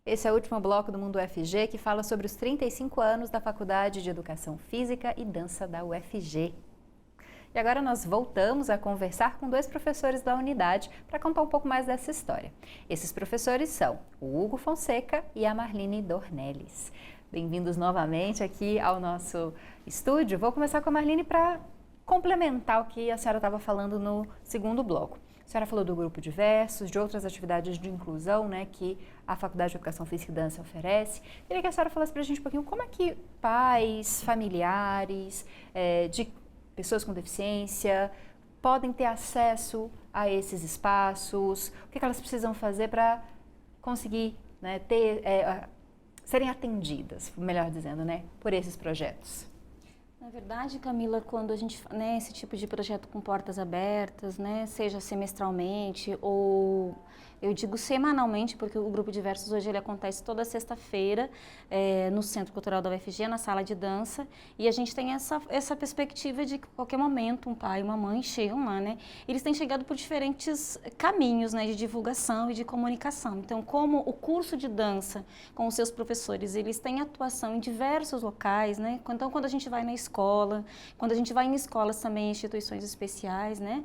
Esse é o último bloco do Mundo UFG, que fala sobre os 35 anos da Faculdade de Educação Física e Dança da UFG. E agora nós voltamos a conversar com 2 professores da unidade para contar um pouco mais dessa história. Esses professores são o Hugo Fonseca e a Marlene Dornelles. Bem-vindos novamente aqui ao nosso estúdio. Vou começar com a Marlene para complementar o que a senhora estava falando no segundo bloco. A senhora falou do grupo Diversos, de outras atividades de inclusão, né, que a Faculdade de Educação Física e Dança oferece. Queria que a senhora falasse para a gente um pouquinho como é que pais, familiares, de pessoas com deficiência podem ter acesso a esses espaços, o que elas precisam fazer para conseguir, né, serem atendidas, melhor dizendo, né, por esses projetos. Na verdade, Camila, quando a gente, né, esse tipo de projeto com portas abertas, né, seja semestralmente ou eu digo semanalmente, porque o Grupo Diversos hoje ele acontece toda sexta-feira no Centro Cultural da UFG, na sala de dança, e a gente tem essa perspectiva de que a qualquer momento um pai e uma mãe chegam lá, né? Eles têm chegado por diferentes caminhos, né, de divulgação e de comunicação. Então, como o curso de dança com os seus professores, eles têm atuação em diversos locais, né? Então, quando a gente vai na escola, quando a gente vai em escolas também, em instituições especiais, né?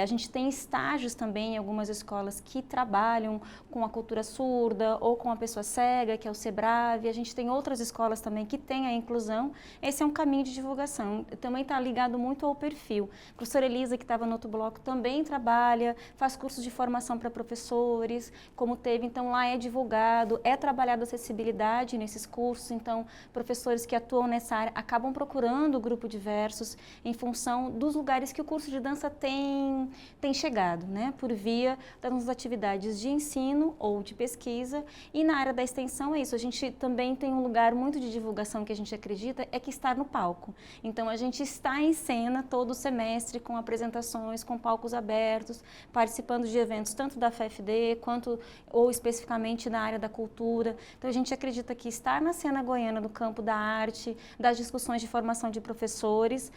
A gente tem estágios também em algumas escolas que trabalham com a cultura surda ou com a pessoa cega, que é o SEBRAVE. A gente tem outras escolas também que têm a inclusão. Esse é um caminho de divulgação. Também está ligado muito ao perfil. A professora Elisa, que estava no outro bloco, também trabalha, faz cursos de formação para professores, como teve. Então, lá é divulgado, é trabalhada a acessibilidade nesses cursos. Então, professores que atuam nessa área acabam procurando o Grupo Diversos em função dos lugares que o curso de dança tem chegado, né? Por via das atividades de ensino ou de pesquisa. E na área da extensão é isso, a gente também tem um lugar muito de divulgação que a gente acredita, é que estar no palco. Então a gente está em cena todo o semestre com apresentações, com palcos abertos, participando de eventos tanto da FFD quanto ou especificamente na área da cultura. Então a gente acredita que estar na cena goiana, no campo da arte, das discussões de formação de professores,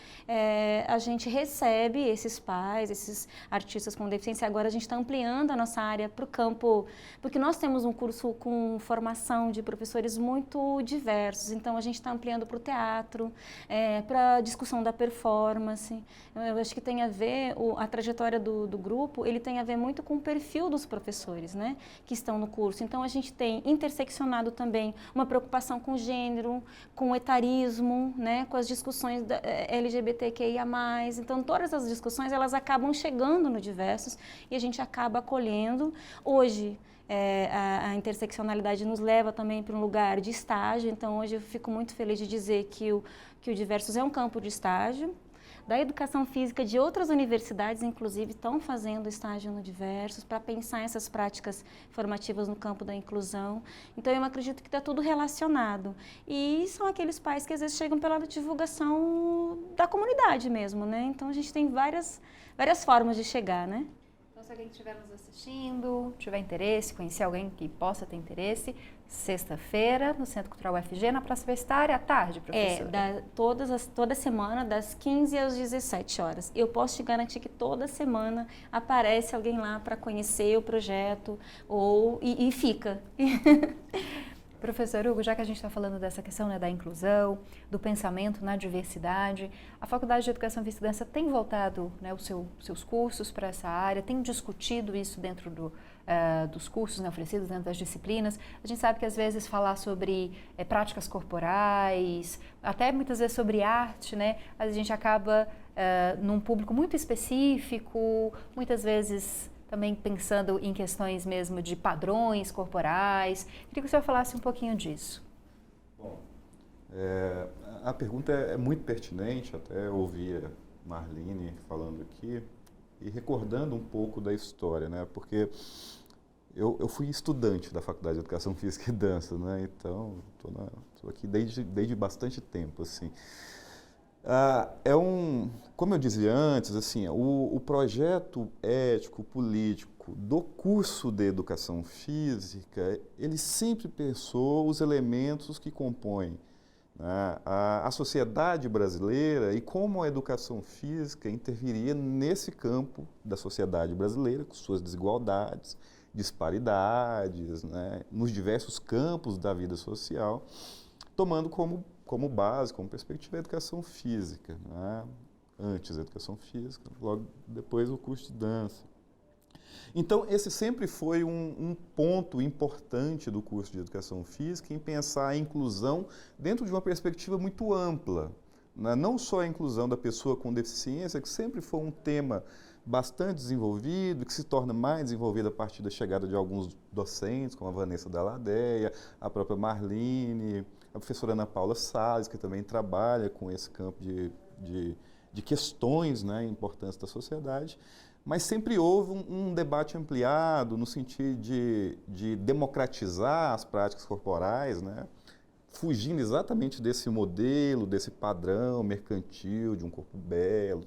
a gente recebe esses pais, esses artistas com deficiência. Agora a gente está ampliando a nossa área para o campo, porque nós temos um curso com formação de professores muito diversos, então a gente está ampliando para o teatro, para a discussão da performance. Eu acho que tem a ver, a trajetória do grupo, ele tem a ver muito com o perfil dos professores, né, que estão no curso. Então a gente tem interseccionado também uma preocupação com gênero, com o etarismo, né, com as discussões da LGBTQIA+. Então todas as discussões elas acabam chegando no Diversos e a gente acaba acolhendo. Hoje, a interseccionalidade nos leva também para um lugar de estágio, então hoje eu fico muito feliz de dizer que o Diversos é um campo de estágio. Da educação física de outras universidades, inclusive, estão fazendo estágio no Diversos para pensar essas práticas formativas no campo da inclusão. Então, eu acredito que está tudo relacionado. E são aqueles pais que às vezes chegam pela divulgação da comunidade mesmo, né? Então, a gente tem várias formas de chegar, né? Se alguém estiver nos assistindo, tiver interesse, conhecer alguém que possa ter interesse, sexta-feira, no Centro Cultural UFG, na Praça Universitária, à tarde, professora? Toda semana, das 15 às 17 horas. Eu posso te garantir que toda semana aparece alguém lá para conhecer o projeto e fica. Professor Hugo, já que a gente está falando dessa questão, né, da inclusão, do pensamento na diversidade, a Faculdade de Educação Física e Dança tem voltado, né, seus cursos para essa área, tem discutido isso dentro dos cursos, né, oferecidos dentro das disciplinas. A gente sabe que às vezes falar sobre práticas corporais, até muitas vezes sobre arte, né, a gente acaba num público muito específico, muitas vezes também pensando em questões mesmo de padrões corporais. Queria que o senhor falasse um pouquinho disso. Bom, a pergunta é muito pertinente, até ouvi a Marlene falando aqui e recordando um pouco da história, né? Porque eu fui estudante da Faculdade de Educação Física e Dança, né? Então estou aqui desde bastante tempo, assim. Como eu dizia antes, assim, o projeto ético-político do curso de Educação Física, ele sempre pensou os elementos que compõem, né, a sociedade brasileira e como a educação física interviria nesse campo da sociedade brasileira, com suas desigualdades, disparidades, né, nos diversos campos da vida social, tomando como base, como perspectiva a educação física, né? Antes a educação física, logo depois o curso de dança. Então, esse sempre foi um ponto importante do curso de educação física em pensar a inclusão dentro de uma perspectiva muito ampla, né? Não só a inclusão da pessoa com deficiência, que sempre foi um tema bastante desenvolvido, que se torna mais desenvolvido a partir da chegada de alguns docentes, como a Vanessa Dalladéia, a própria Marlene, a professora Ana Paula Salles, que também trabalha com esse campo de questões, né, importantes da sociedade, mas sempre houve um debate ampliado no sentido de democratizar as práticas corporais, né, fugindo exatamente desse modelo, desse padrão mercantil, de um corpo belo,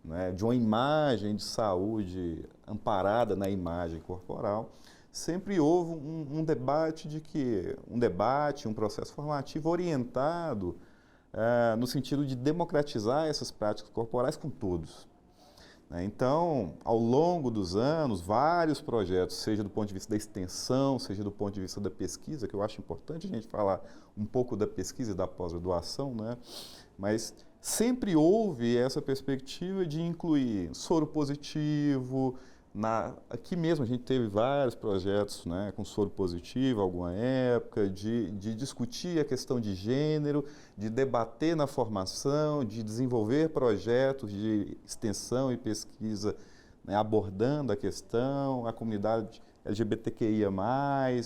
né, de uma imagem de saúde amparada na imagem corporal. Sempre houve um debate, um processo formativo orientado no sentido de democratizar essas práticas corporais com todos. Então, ao longo dos anos, vários projetos, seja do ponto de vista da extensão, seja do ponto de vista da pesquisa, que eu acho importante a gente falar um pouco da pesquisa e da pós-graduação, né? Mas sempre houve essa perspectiva de incluir soro positivo. Aqui mesmo a gente teve vários projetos, né, com soro positivo, alguma época, de discutir a questão de gênero, de debater na formação, de desenvolver projetos de extensão e pesquisa, né, abordando a questão, a comunidade LGBTQIA+,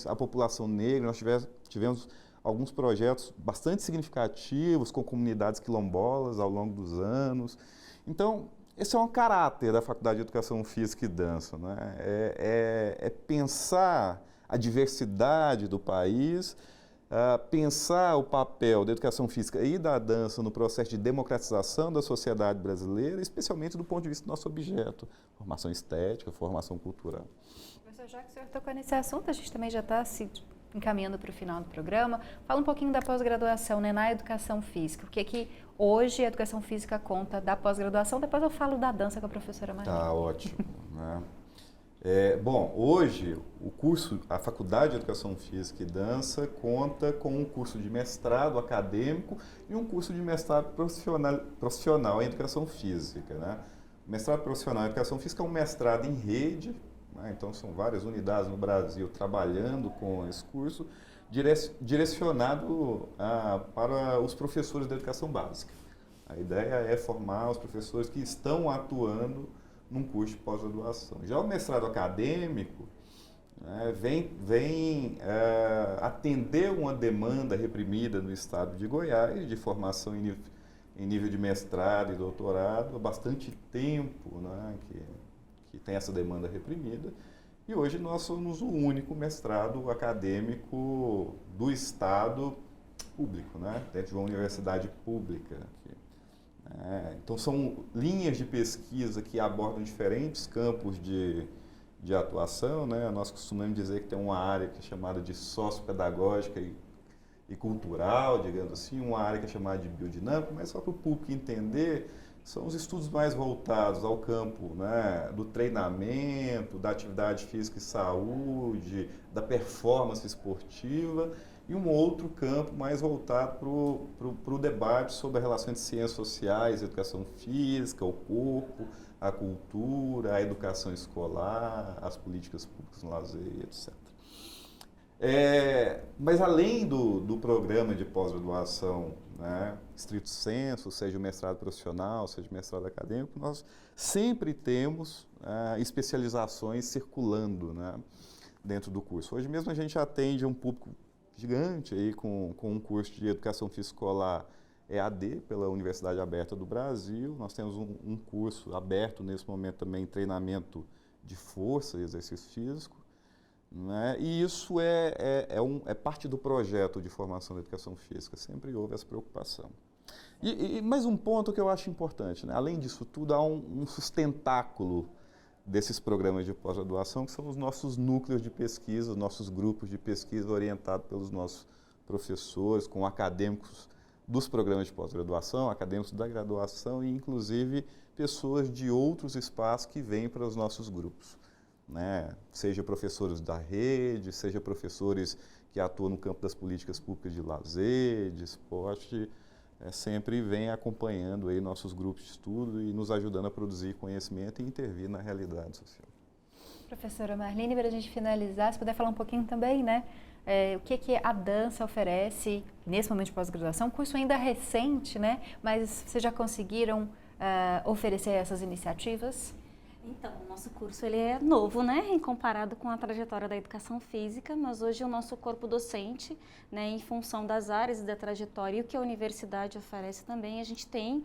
a população negra. Nós tivemos alguns projetos bastante significativos com comunidades quilombolas ao longo dos anos. Então, esse é um caráter da Faculdade de Educação Física e Dança, né? É pensar a diversidade do país, pensar o papel da educação física e da dança no processo de democratização da sociedade brasileira, especialmente do ponto de vista do nosso objeto, formação estética, formação cultural. Professor, já que o senhor tocou nesse assunto, a gente também já está se encaminhando para o final do programa. Fala um pouquinho da pós-graduação, né, na educação física. O que hoje a educação física conta da pós-graduação? Depois eu falo da dança com a professora Maria. Tá, ótimo. Né? Bom, hoje a Faculdade de Educação Física e Dança conta com um curso de mestrado acadêmico e um curso de mestrado profissional em Educação Física, né? O mestrado profissional em Educação Física é um mestrado em rede, né? Então são várias unidades no Brasil trabalhando com esse curso, direcionado para os professores da educação básica. A ideia é formar os professores que estão atuando num curso de pós-graduação. Já o mestrado acadêmico, né, vem atender uma demanda reprimida no estado de Goiás, de formação em nível de mestrado e doutorado, há bastante tempo, né, que tem essa demanda reprimida. E hoje nós somos o único mestrado acadêmico do Estado público, né, dentro de uma universidade pública. Então são linhas de pesquisa que abordam diferentes campos de atuação, né? Nós costumamos dizer que tem uma área que é chamada de sociopedagógica e cultural, digamos assim, uma área que é chamada de biodinâmica, mas só para o público entender, são os estudos mais voltados ao campo, né, do treinamento, da atividade física e saúde, da performance esportiva, e um outro campo mais voltado para o debate sobre a relação entre ciências sociais, educação física, o corpo, a cultura, a educação escolar, as políticas públicas no lazer, etc. Mas além do programa de pós-graduação, né, estrito sensu, seja o mestrado profissional, seja o mestrado acadêmico, nós sempre temos especializações circulando, né, dentro do curso. Hoje mesmo a gente atende um público gigante aí com um curso de educação física escolar EAD pela Universidade Aberta do Brasil. Nós temos um curso aberto nesse momento também em treinamento de força e exercício físico, né? E isso é parte do projeto de formação da educação física, sempre houve essa preocupação. E mais um ponto que eu acho importante, né? Além disso tudo, há um sustentáculo desses programas de pós-graduação, que são os nossos núcleos de pesquisa, os nossos grupos de pesquisa orientados pelos nossos professores, com acadêmicos dos programas de pós-graduação, acadêmicos da graduação e, inclusive, pessoas de outros espaços que vêm para os nossos grupos, né? Seja professores da rede, seja professores que atuam no campo das políticas públicas de lazer, de esporte, sempre vem acompanhando aí nossos grupos de estudo e nos ajudando a produzir conhecimento e intervir na realidade social. Professora Marlene, para a gente finalizar, se puder falar um pouquinho também, né? O que a dança oferece nesse momento de pós-graduação? Curso ainda recente, né? Mas vocês já conseguiram oferecer essas iniciativas? Então, o nosso curso ele é novo, né, em comparado com a trajetória da educação física, mas hoje o nosso corpo docente, né, em função das áreas da trajetória e o que a universidade oferece também, a gente tem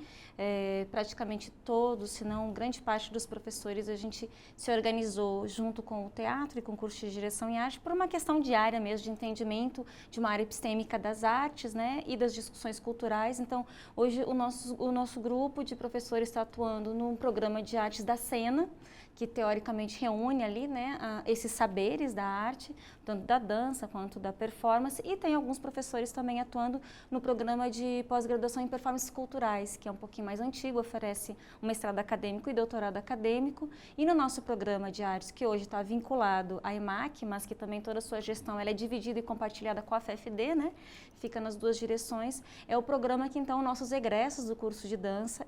praticamente todos, se não grande parte dos professores, a gente se organizou junto com o teatro e com o curso de direção em arte por uma questão diária mesmo, de entendimento de uma área epistêmica das artes, né, e das discussões culturais. Então, hoje o nosso grupo de professores está atuando num programa de artes da cena, que teoricamente reúne ali, né, esses saberes da arte, tanto da dança quanto da performance, e tem alguns professores também atuando no programa de pós-graduação em performances culturais, que é um pouquinho mais antigo, oferece um mestrado acadêmico e doutorado acadêmico, e no nosso programa de artes, que hoje está vinculado à EMAC, mas que também toda a sua gestão ela é dividida e compartilhada com a FFD, né, fica nas duas direções, é o programa que então nossos egressos do curso de dança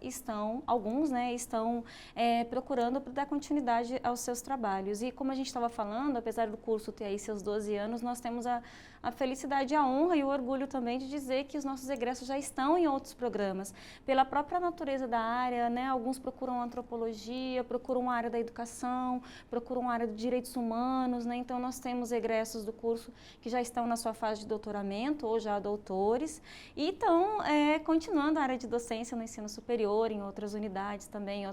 alguns, né, estão procurando dar continuidade aos seus trabalhos. E como a gente estava falando, apesar do curso ter aí seus 12 anos, nós temos a felicidade, a honra e o orgulho também de dizer que os nossos egressos já estão em outros programas. Pela própria natureza da área, né, alguns procuram antropologia, procuram a área da educação, procuram a área de direitos humanos, né, então nós temos egressos do curso que já estão na sua fase de doutoramento ou já doutores e estão continuando a área de docência no ensino superior, em outras unidades também,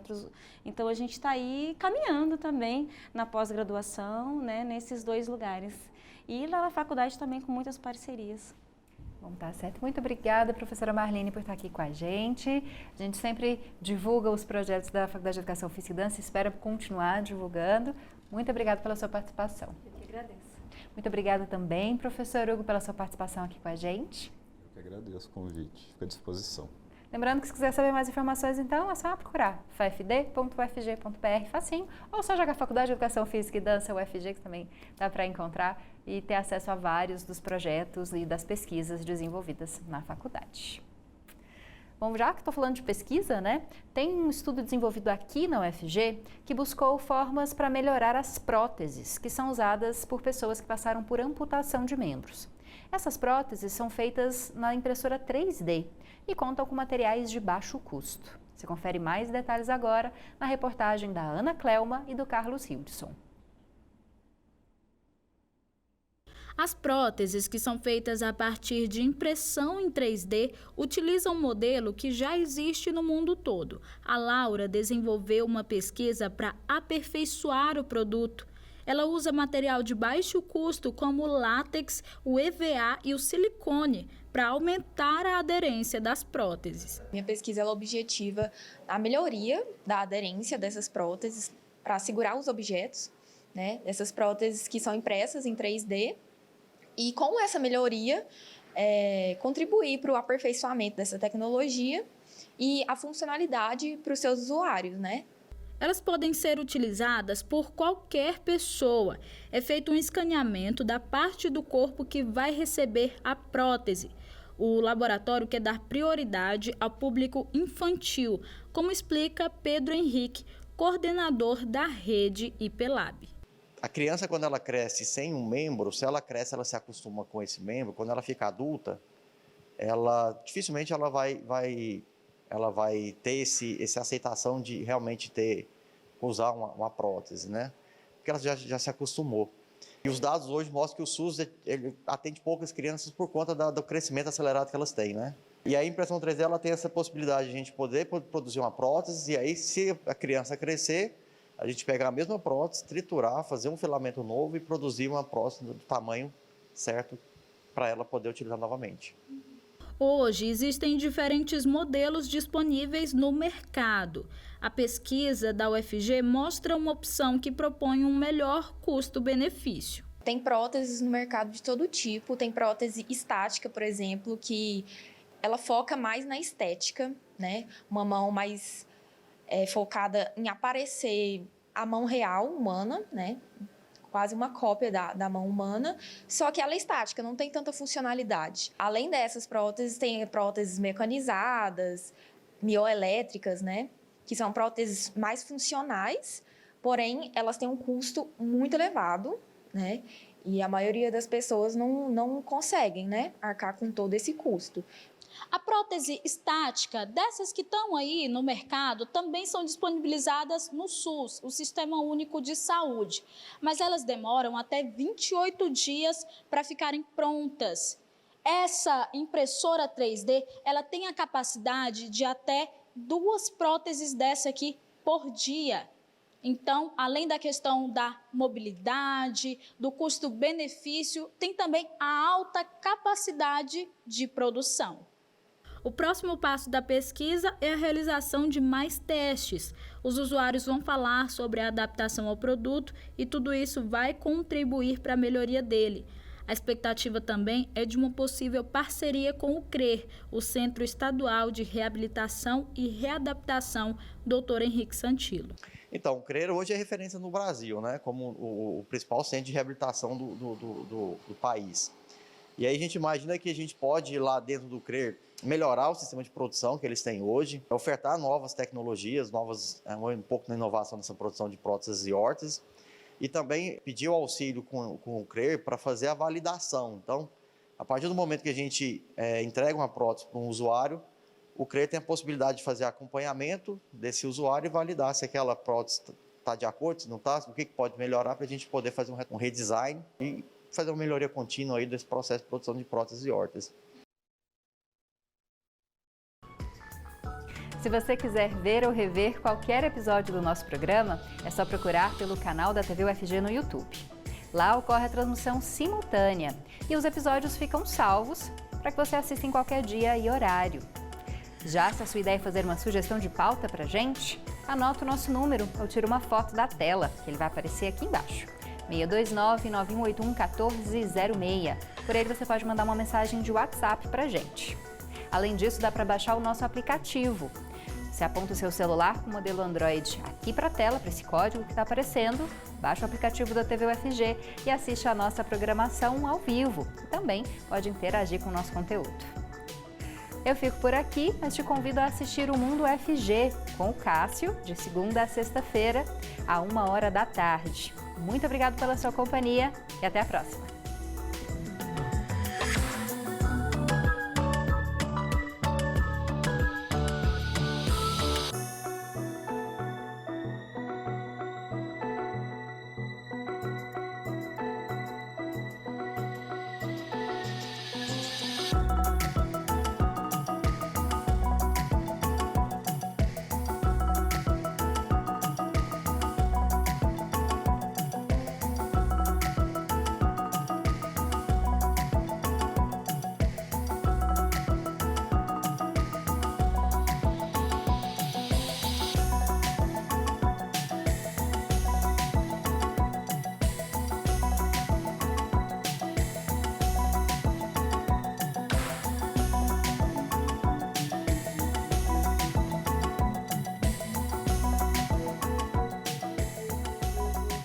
então a gente está aí caminhando também na pós-graduação, né, nesses dois lugares. E lá na faculdade também com muitas parcerias. Bom, tá certo. Muito obrigada, professora Marlene, por estar aqui com a gente. A gente sempre divulga os projetos da Faculdade de Educação Física e Dança e espera continuar divulgando. Muito obrigada pela sua participação. Eu que agradeço. Muito obrigada também, professor Hugo, pela sua participação aqui com a gente. Eu que agradeço o convite. Fico à disposição. Lembrando que se quiser saber mais informações, então, é só procurar ffd.ufg.br, facinho, ou só jogar Faculdade de Educação Física e Dança, UFG, que também dá para encontrar e ter acesso a vários dos projetos e das pesquisas desenvolvidas na faculdade. Bom, já que estou falando de pesquisa, né, tem um estudo desenvolvido aqui na UFG que buscou formas para melhorar as próteses que são usadas por pessoas que passaram por amputação de membros. Essas próteses são feitas na impressora 3D e contam com materiais de baixo custo. Você confere mais detalhes agora na reportagem da Ana Clelma e do Carlos Hildson. As próteses, que são feitas a partir de impressão em 3D, utilizam um modelo que já existe no mundo todo. A Laura desenvolveu uma pesquisa para aperfeiçoar o produto. Ela usa material de baixo custo como o látex, o EVA e o silicone para aumentar a aderência das próteses. Minha pesquisa ela objetiva a melhoria da aderência dessas próteses para segurar os objetos, né? Essas próteses que são impressas em 3D e com essa melhoria contribuir para o aperfeiçoamento dessa tecnologia e a funcionalidade para os seus usuários, né? Elas podem ser utilizadas por qualquer pessoa. É feito um escaneamento da parte do corpo que vai receber a prótese. O laboratório quer dar prioridade ao público infantil, como explica Pedro Henrique, coordenador da rede IPLAB. A criança, quando ela cresce sem um membro, se ela cresce, ela se acostuma com esse membro. Quando ela fica adulta, dificilmente ela vai ter essa aceitação de realmente usar uma prótese, né? Porque ela já se acostumou. E os dados hoje mostram que o SUS ele atende poucas crianças por conta do crescimento acelerado que elas têm, né? E a impressão 3D ela tem essa possibilidade de a gente poder produzir uma prótese e aí, se a criança crescer, a gente pegar a mesma prótese, triturar, fazer um filamento novo e produzir uma prótese do tamanho certo para ela poder utilizar novamente. Hoje existem diferentes modelos disponíveis no mercado. A pesquisa da UFG mostra uma opção que propõe um melhor custo-benefício. Tem próteses no mercado de todo tipo, tem prótese estática, por exemplo, que ela foca mais na estética, né? Uma mão mais focada em aparecer a mão real, humana, né? Quase uma cópia da mão humana, só que ela é estática, não tem tanta funcionalidade. Além dessas próteses, tem próteses mecanizadas, mioelétricas, né? Que são próteses mais funcionais, porém, elas têm um custo muito elevado, né? E a maioria das pessoas não conseguem, né, arcar com todo esse custo. A prótese estática, dessas que estão aí no mercado, também são disponibilizadas no SUS, o Sistema Único de Saúde, mas elas demoram até 28 dias para ficarem prontas. Essa impressora 3D, ela tem a capacidade de até 2 próteses dessa aqui por dia. Então, além da questão da mobilidade, do custo-benefício, tem também a alta capacidade de produção. O próximo passo da pesquisa é a realização de mais testes. Os usuários vão falar sobre a adaptação ao produto e tudo isso vai contribuir para a melhoria dele. A expectativa também é de uma possível parceria com o CRER, o Centro Estadual de Reabilitação e Readaptação, Dr. Henrique Santilo. Então, o CRER hoje é referência no Brasil, né, como o principal centro de reabilitação do país. E aí a gente imagina que a gente pode ir lá dentro do CRER melhorar o sistema de produção que eles têm hoje, ofertar novas tecnologias, um pouco na inovação nessa produção de próteses e órteses, e também pedir o auxílio com o CRER para fazer a validação. Então, a partir do momento que a gente entrega uma prótese para um usuário, o CRER tem a possibilidade de fazer acompanhamento desse usuário e validar se aquela prótese está de acordo, se não está, o que pode melhorar para a gente poder fazer um redesign e fazer uma melhoria contínua aí desse processo de produção de próteses e órteses. Se você quiser ver ou rever qualquer episódio do nosso programa, é só procurar pelo canal da TV UFG no YouTube. Lá ocorre a transmissão simultânea e os episódios ficam salvos para que você assista em qualquer dia e horário. Já se a sua ideia é fazer uma sugestão de pauta para a gente, anota o nosso número ou tira uma foto da tela, que ele vai aparecer aqui embaixo. 629-9181-1406. Por ele você pode mandar uma mensagem de WhatsApp para a gente. Além disso, dá para baixar o nosso aplicativo. Você aponta o seu celular com o modelo Android aqui para a tela, para esse código que está aparecendo, baixa o aplicativo da TV UFG e assiste a nossa programação ao vivo. E também pode interagir com o nosso conteúdo. Eu fico por aqui, mas te convido a assistir o Mundo UFG com o Cássio, de segunda a sexta-feira, à 13h. Muito obrigado pela sua companhia e até a próxima!